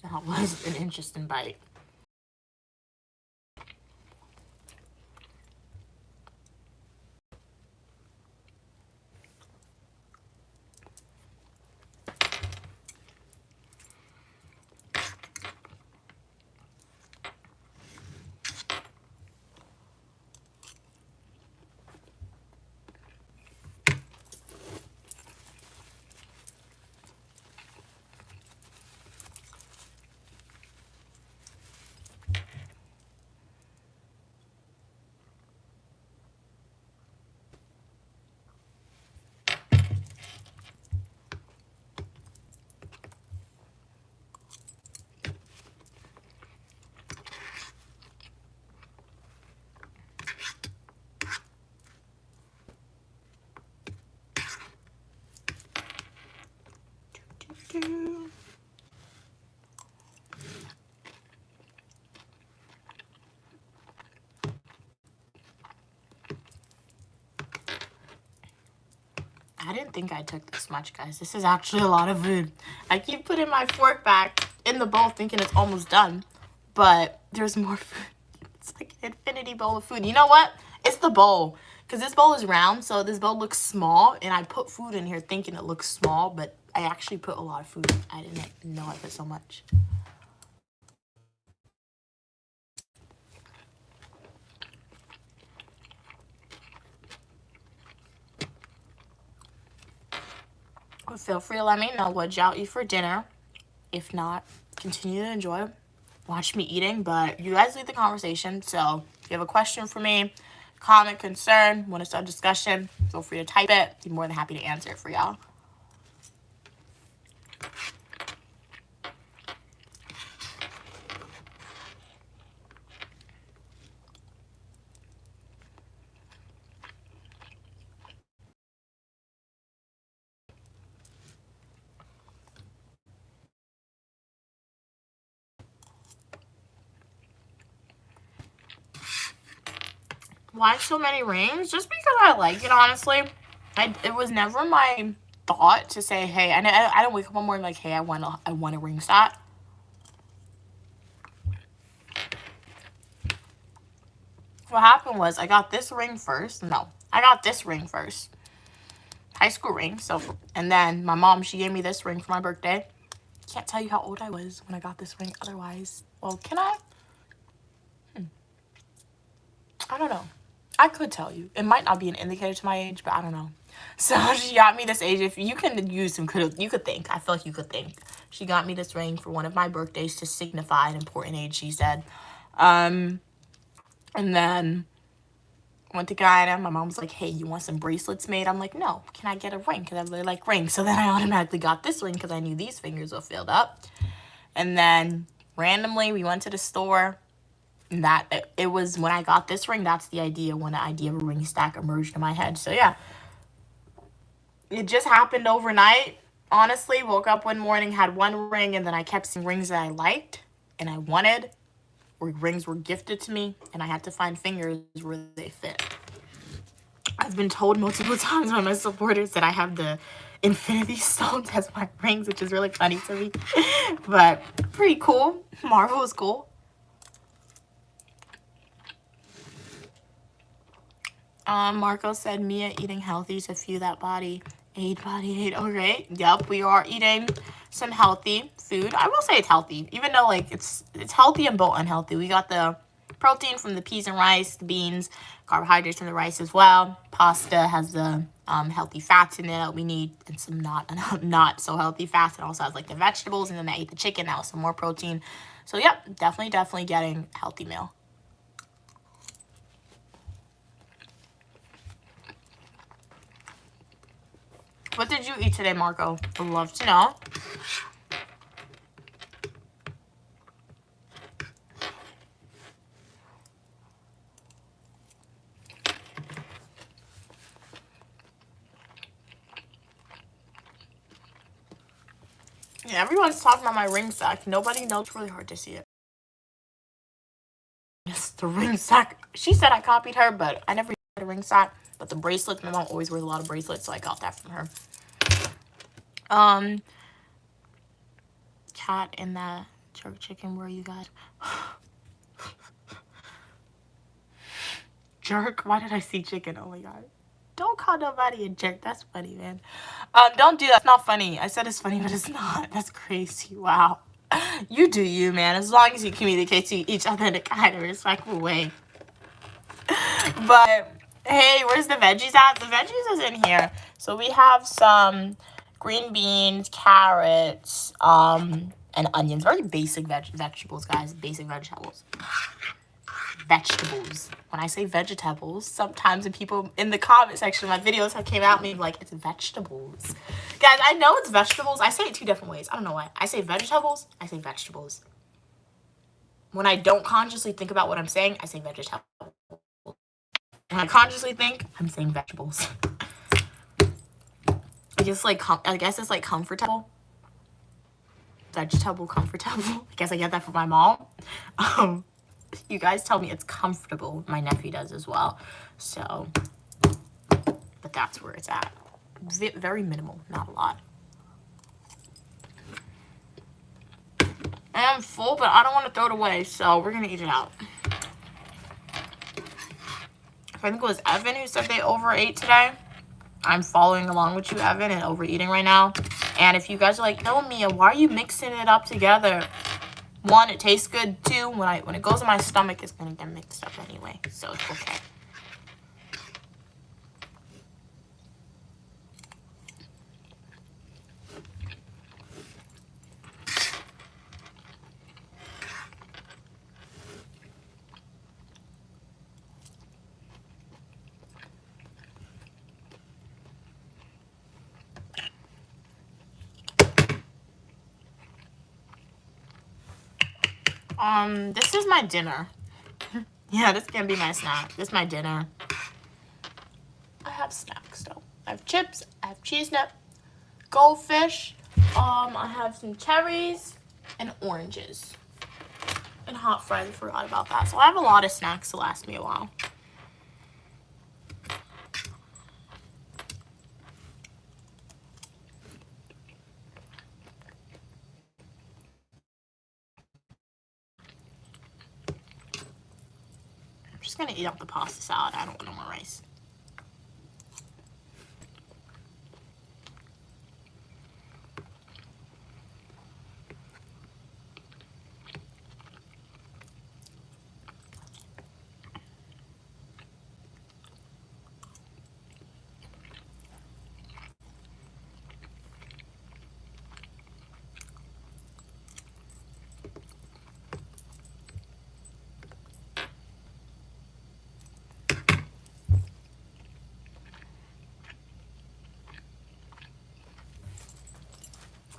Speaker 1: That was an interesting bite. I didn't think I took this much, guys. This is actually a lot of food. I keep putting my fork back in the bowl thinking it's almost done, but there's more food. It's like an infinity bowl of food. You know what? It's the bowl, because this bowl is round, so this bowl looks small, and I put food in here thinking it looks small, but I actually put a lot of food. I didn't know I put so much. Feel free to let me know what y'all eat for dinner. If not, continue to enjoy. Watch me eating, but you guys lead the conversation. So if you have a question for me, comment, concern, want to start a discussion, feel free to type it. Be more than happy to answer it for y'all. Why so many rings? Just because I like it, honestly. It was never my thought to say, hey, I don't wake up one morning like, hey, I want a ring set. What happened was I got this ring first. No, I got this ring first. High school ring. So, and then my mom, she gave me this ring for my birthday. Can't tell you how old I was when I got this ring otherwise. Well, can I? I don't know. I could tell you. It might not be an indicator to my age, but I don't know. So she got me this age. If you can use some, you could think. I feel like you could think. She got me this ring for one of my birthdays to signify an important age, she said. And then went to Guyana. My mom was like, hey, you want some bracelets made? I'm like, no, can I get a ring? Because I really like rings. So then I automatically got this ring because I knew these fingers were filled up. And then randomly we went to the store. And that it was when I got this ring, that's the idea when the idea of a ring stack emerged in my head. So yeah, it just happened overnight. Honestly, woke up one morning, had one ring, and then I kept seeing rings that I liked and I wanted, or rings were gifted to me, and I had to find fingers where they fit. I've been told multiple times by my supporters that I have the infinity stones as my rings, which is really funny to me. But pretty cool. Marvel is cool. Marco said Mia eating healthy to fuel that body. Aid. Okay, yep, we are eating some healthy food. I will say it's healthy, even though like it's healthy and both unhealthy. We got the protein from the peas and rice, the beans, carbohydrates from the rice as well. Pasta has the healthy fats in it that we need, and some not so healthy fats. It also has like the vegetables, and then I ate the chicken. That was some more protein. So yep, definitely getting a healthy meal. What did you eat today, Marco? I'd love to know. Yeah, everyone's talking about my ring sack. Nobody knows. It's really hard to see it. Yes, the ring sack. She said I copied her, but I never had a ring sack. But the bracelets, my mom always wears a lot of bracelets, so I got that from her. Cat in that jerk chicken, where are you guys? Jerk? Why did I see chicken? Oh my god. Don't call nobody a jerk. That's funny, man. Don't do that. It's not funny. I said it's funny, but it's not. That's crazy. Wow. You do you, man. As long as you communicate to each other in a kind of respectful way. But, hey, where's the veggies at? The veggies is in here. So we have some green beans, carrots, and onions. Very basic vegetables, guys. Basic vegetables. Vegetables. When I say vegetables, sometimes the people in the comment section of my videos have came at me like, it's vegetables. Guys, I know it's vegetables. I say it two different ways. I don't know why. I say vegetables. I say vegetables. When I don't consciously think about what I'm saying, I say vegetables. When I consciously think, I'm saying vegetables. I guess it's like comfortable. Vegetable comfortable. I guess I get that from my mom. You guys tell me it's comfortable. My nephew does as well. So, but that's where it's at. Very minimal, not a lot. I'm full, but I don't want to throw it away, so we're going to eat it out. I think it was Evan who said they overate today. I'm following along with you, Evan, and overeating right now. And if you guys are like, no, Mia, why are you mixing it up together? One, it tastes good. Two, when it goes in my stomach, it's gonna get mixed up anyway, so it's okay. This is my dinner. Yeah, this can be my snack. This is my dinner. I have snacks though. I have chips, I have cheese nut, goldfish, I have some cherries and oranges. And hot fries, I forgot about that. So I have a lot of snacks to last me a while. I'm just gonna eat up the pasta salad. I don't want no more rice.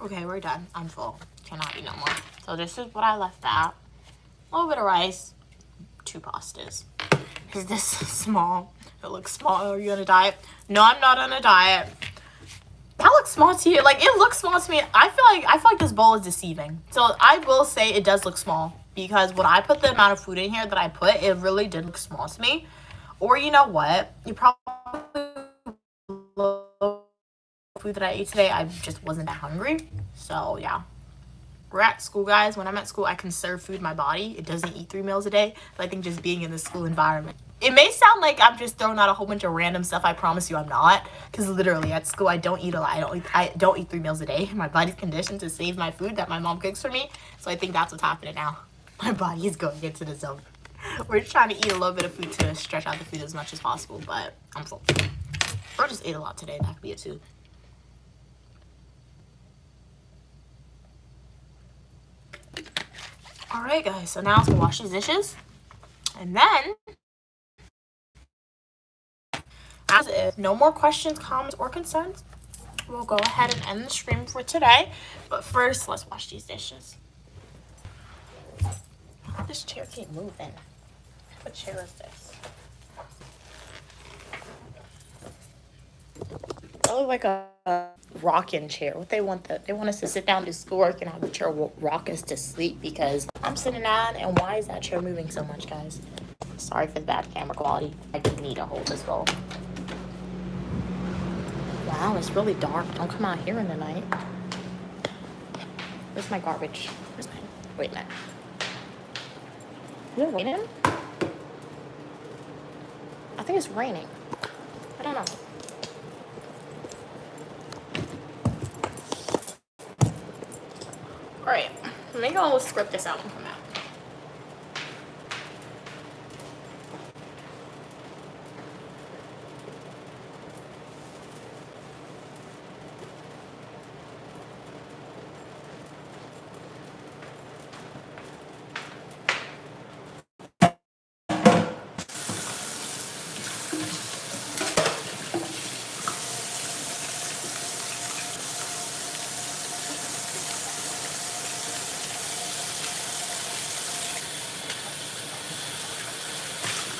Speaker 1: Okay, we're done. I'm full. Cannot eat no more. So this is what I left out. A little bit of rice. 2 pastas. Is this small? It looks small. Are you on a diet? No, I'm not on a diet. That looks small to you. Like, it looks small to me. I feel like this bowl is deceiving. So I will say it does look small. Because when I put the amount of food in here that I put, it really did look small to me. Or you know what? You probably food that I ate today, I just wasn't that hungry. So yeah, we're at school, guys. When I'm at school, I can serve food in my body. It doesn't eat 3 meals a day, but I think just being in the school environment It may sound like I'm just throwing out a whole bunch of random stuff. I promise you I'm not. Because literally at school I don't eat a lot. I don't eat 3 meals a day. My body's conditioned to save my food that my mom cooks for me. So I think that's what's happening now. My body is going into the zone. We're just trying to eat a little bit of food to stretch out the food as much as possible. But I'm full. Or just ate a lot today. That could be it too. Alright guys, so now let's go wash these dishes. And then, as if no more questions, comments, or concerns, we'll go ahead and end the stream for today. But first, let's wash these dishes. This chair keep moving. What chair is this? That looks like a rocking chair. What they want us to sit down, do schoolwork, and have the chair rock us to sleep because I'm sitting down. And why is that chair moving so much, guys? Sorry for the bad camera quality. I do need to hold this bowl. Wow, it's really dark. Don't come out here in the night. Where's my garbage? Wait a minute. Is it raining? I think it's raining. I don't know. Alright, maybe I'll script this out and come out.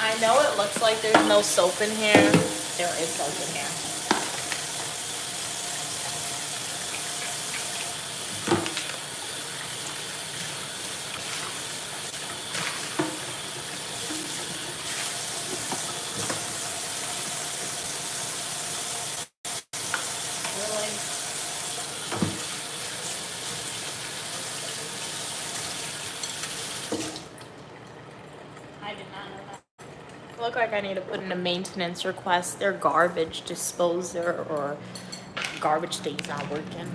Speaker 1: I know it looks like there's no soap in here. There is soap in here. Really? I did not know that. Look like I need to put in a maintenance request. Their garbage disposer or garbage thing's not working.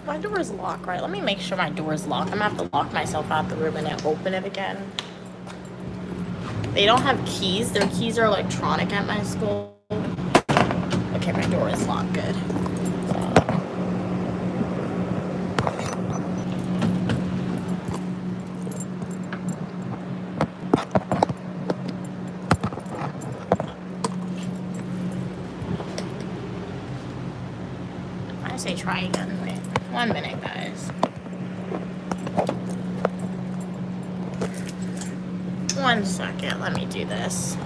Speaker 1: My door is locked, right? Let me make sure my door is locked. I'm gonna have to lock myself out the room and then open it again. They don't have keys. Their keys are electronic at my school. Okay, my door is locked. Good. I say try again. Wait, 1 minute, guys. 1 second. Let me do this.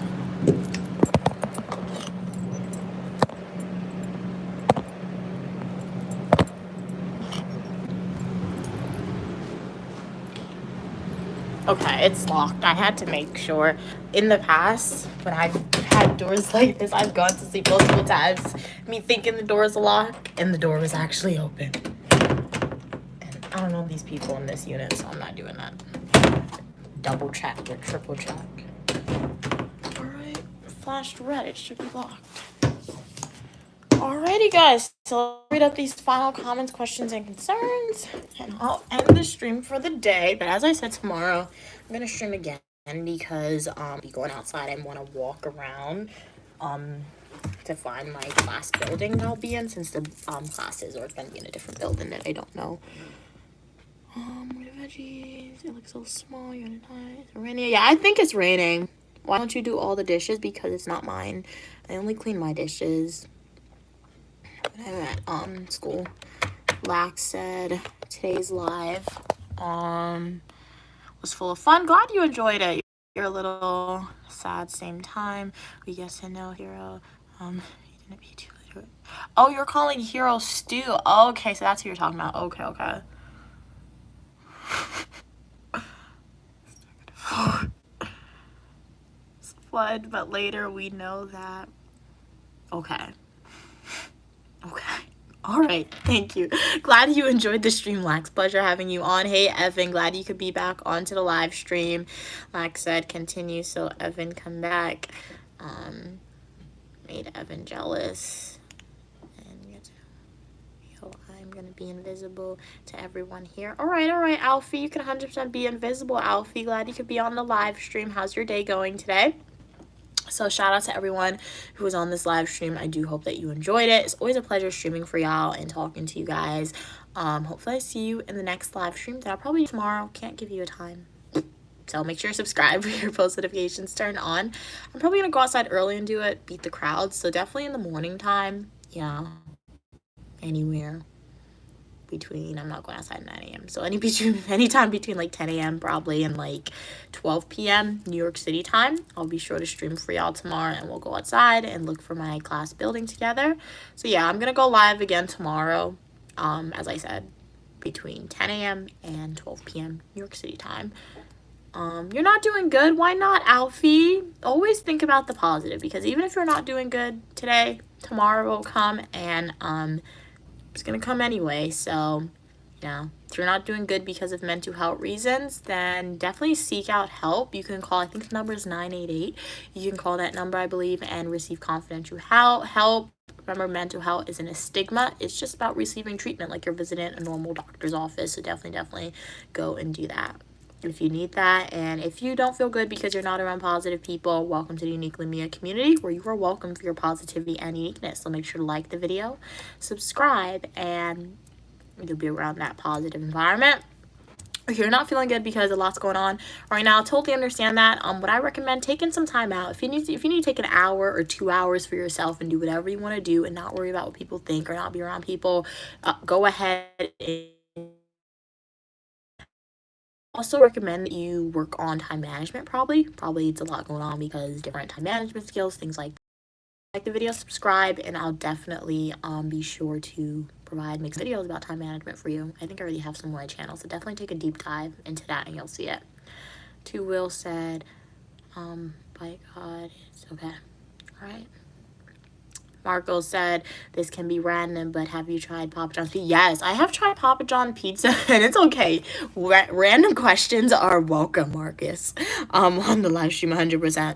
Speaker 1: Okay, it's locked. I had to make sure. In the past, when I've had doors like this, I've gone to sleep multiple times, me thinking the door's locked, and the door was actually open. And I don't know these people in this unit, so I'm not doing that. Double check or triple check. Alright, flashed red. It should be locked. Alrighty, guys. So I'll read up these final comments, questions, and concerns, and I'll end the stream for the day. But as I said, tomorrow I'm gonna stream again because I'll be going outside and want to walk around to find my class building that I'll be in, since the classes are gonna be in a different building that I don't know. What are veggies? It looks so small. You're nice. Raining? Yeah, I think it's raining. Why don't you do all the dishes? Because it's not mine. I only clean my dishes when I'm at school. Lax said today's live was full of fun. Glad you enjoyed it. You're a little sad same time. We get to know Hero. You didn't be too late. Oh, you're calling Hero Stew. Okay, so that's who you're talking about. Okay. Flood, but later we know that. Okay. All right, thank you. Glad you enjoyed the stream, Lax. Pleasure having you on. Hey, Evan, glad you could be back onto the live stream. Lax said, continue so Evan come back. Made Evan jealous. And yo, I'm gonna be invisible to everyone here. All right, Alfie, you can 100% be invisible, Alfie. Glad you could be on the live stream. How's your day going today? So shout out to everyone who was on this live stream. I do hope that you enjoyed it. It's always a pleasure streaming for y'all and talking to you guys. Hopefully I see you in the next live stream that I'll probably do tomorrow. Can't give you a time. So make sure you subscribe with your post notifications turned on. I'm probably going to go outside early and do it, beat the crowd. So definitely in the morning time. Yeah. Anywhere between, I'm not going outside at 9 a.m. So anytime between like 10 a.m. probably and like 12 p.m. New York City time. I'll be sure to stream for y'all tomorrow and we'll go outside and look for my class building together. So yeah, I'm going to go live again tomorrow. As I said, between 10 a.m. and 12 p.m. New York City time. You're not doing good. Why not, Alfie? Always think about the positive, because even if you're not doing good today, tomorrow will come and it's gonna come anyway. So yeah, if you're not doing good because of mental health reasons, then definitely seek out help. You can call, I think the number is 988. You can call that number, I believe, and receive confidential help. Remember, mental health isn't a stigma. It's just about receiving treatment like you're visiting a normal doctor's office. So definitely go and do that if you need that. And if you don't feel good because you're not around positive people, welcome to the Uniquely Mia community, where you are welcome for your positivity and uniqueness. So make sure to like the video, subscribe, and you'll be around that positive environment. If you're not feeling good because a lot's going on right now, totally understand that. What I recommend, taking some time out. If you need to take an hour or 2 hours for yourself and do whatever you want to do and not worry about what people think or not be around people, go ahead and also recommend that you work on time management. Probably it's a lot going on because different time management skills, things like that. Like the video, subscribe, and I'll definitely be sure to make videos about time management for you. I think I already have some on my channel, so definitely take a deep dive into that and you'll see it. To Will said, by God, it's okay. All right. Marco said, this can be random, but have you tried Papa John's pizza? Yes, I have tried Papa John pizza, and it's okay. Random questions are welcome, Marcus, on the live stream 100%.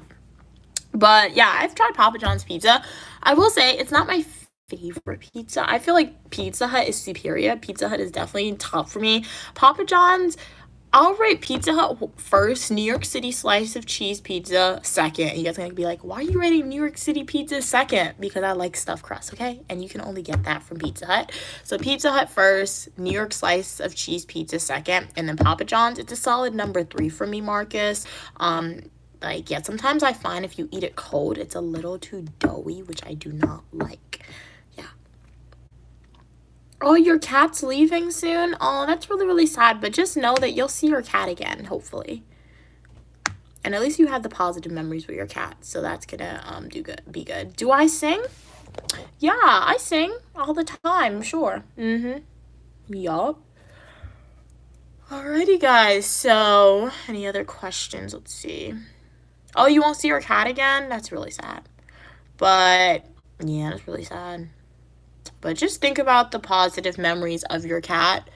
Speaker 1: But yeah, I've tried Papa John's pizza. I will say it's not my favorite pizza. I feel like Pizza Hut is superior. Pizza Hut is definitely top for me. Papa John's, I'll rate Pizza Hut first, New York City slice of cheese pizza second. And you guys are gonna be like, why are you rating New York City pizza second? Because I like stuffed crust, okay? And you can only get that from Pizza Hut. So Pizza Hut first, New York slice of cheese pizza second, and then Papa John's. It's a solid number 3 for me, Marcus. Like, yeah, sometimes I find if you eat it cold, it's a little too doughy, which I do not like. Yeah. Oh, your cat's leaving soon? Oh, that's really, really sad. But just know that you'll see your cat again, hopefully. And at least you have the positive memories with your cat. So that's gonna be good. Do I sing? Yeah, I sing all the time, sure. Yup. Alrighty, guys. So, any other questions? Let's see. Oh, you won't see your cat again? That's really sad. But, yeah, that's really sad. But just think about the positive memories of your cat.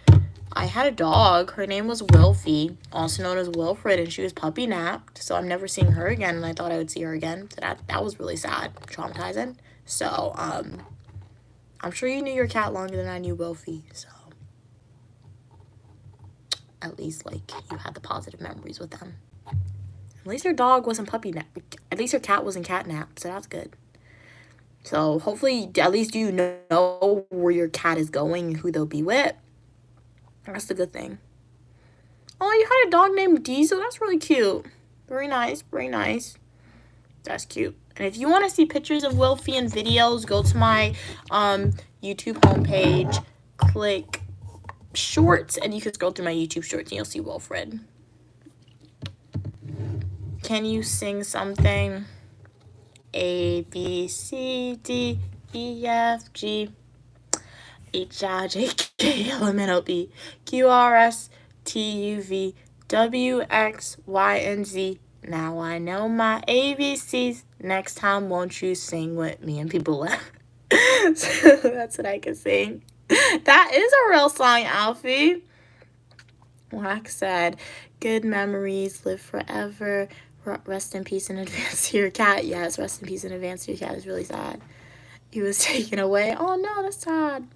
Speaker 1: I had a dog. Her name was Wilfie, also known as Wilfred, and she was puppy napped. So I'm never seeing her again, and I thought I would see her again. So that was really sad, traumatizing. So, I'm sure you knew your cat longer than I knew Wilfie. So, at least, like, you had the positive memories with them. At least your dog wasn't puppy nap. At least your cat wasn't cat nap, so that's good. So hopefully, at least you know where your cat is going and who they'll be with. That's the good thing. Oh, you had a dog named Diesel. That's really cute. Very nice, very nice. That's cute. And if you want to see pictures of Wilfie and videos, go to my YouTube homepage, click shorts, and you can scroll through my YouTube shorts and you'll see Wilfred. Can you sing something? A, B, C, D, E, F, G, H, I, J, K, L, M, N, O, P, Q, R, S, T, U, V, W, X, Y, and Z. Now I know my ABCs. Next time, won't you sing with me? And people laugh. So that's what I can sing. That is a real song, Alfie. Wax said, good memories live forever. Rest in peace in advance to your cat. Yes, rest in peace in advance to your cat is really sad. He was taken away. Oh no, that's sad.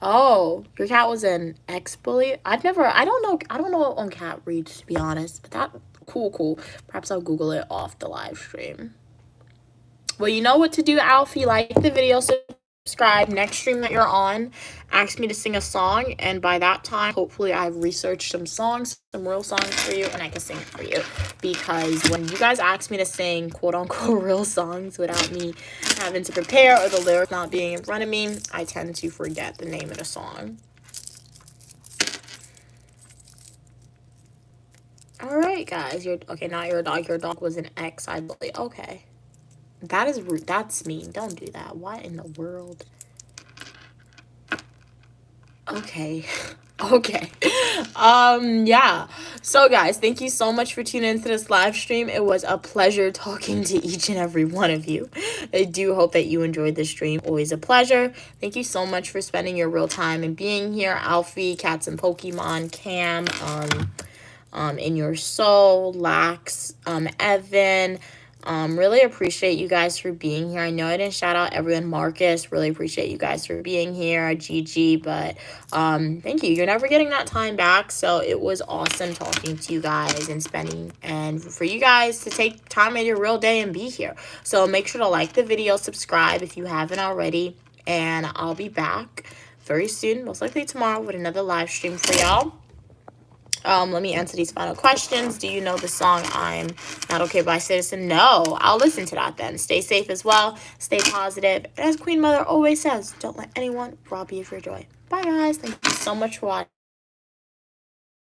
Speaker 1: Oh, your cat was an ex-bully? I don't know on cat breeds, to be honest, but that, cool. Perhaps I'll Google it off the live stream. Well, you know what to do, Alfie. Like the video, subscribe. Next stream that you're on, ask me to sing a song, and by that time, hopefully I've researched some songs, some real songs for you, and I can sing it for you. Because when you guys ask me to sing quote-unquote real songs without me having to prepare or the lyrics not being in front of me, I tend to forget the name of the song. All right, guys. Okay, not your dog. Your dog was an ex, I believe. Okay. That is rude. That's mean. Don't do that. What in the world? Okay. Okay. Yeah. So guys, thank you so much for tuning into this live stream. It was a pleasure talking to each and every one of you. I do hope that you enjoyed this stream. Always a pleasure. Thank you so much for spending your real time and being here. Alfie, Cats and Pokemon, Cam, In Your Soul, Lax, Evan. Really appreciate you guys for being here. I know I didn't shout out everyone. Marcus, really appreciate you guys for being here. Gigi, but thank you. You're never getting that time back, so it was awesome talking to you guys and spending, and for you guys to take time out of your real day and be here. So make sure to like the video, subscribe if you haven't already, and I'll be back very soon, most likely tomorrow, with another live stream for y'all. Let me answer these final questions. Do you know the song I'm Not Okay by Citizen? No. I'll listen to that then. Stay safe as well. Stay positive. And as Queen Mother always says, don't let anyone rob you of your joy. Bye, guys. Thank you so much for watching.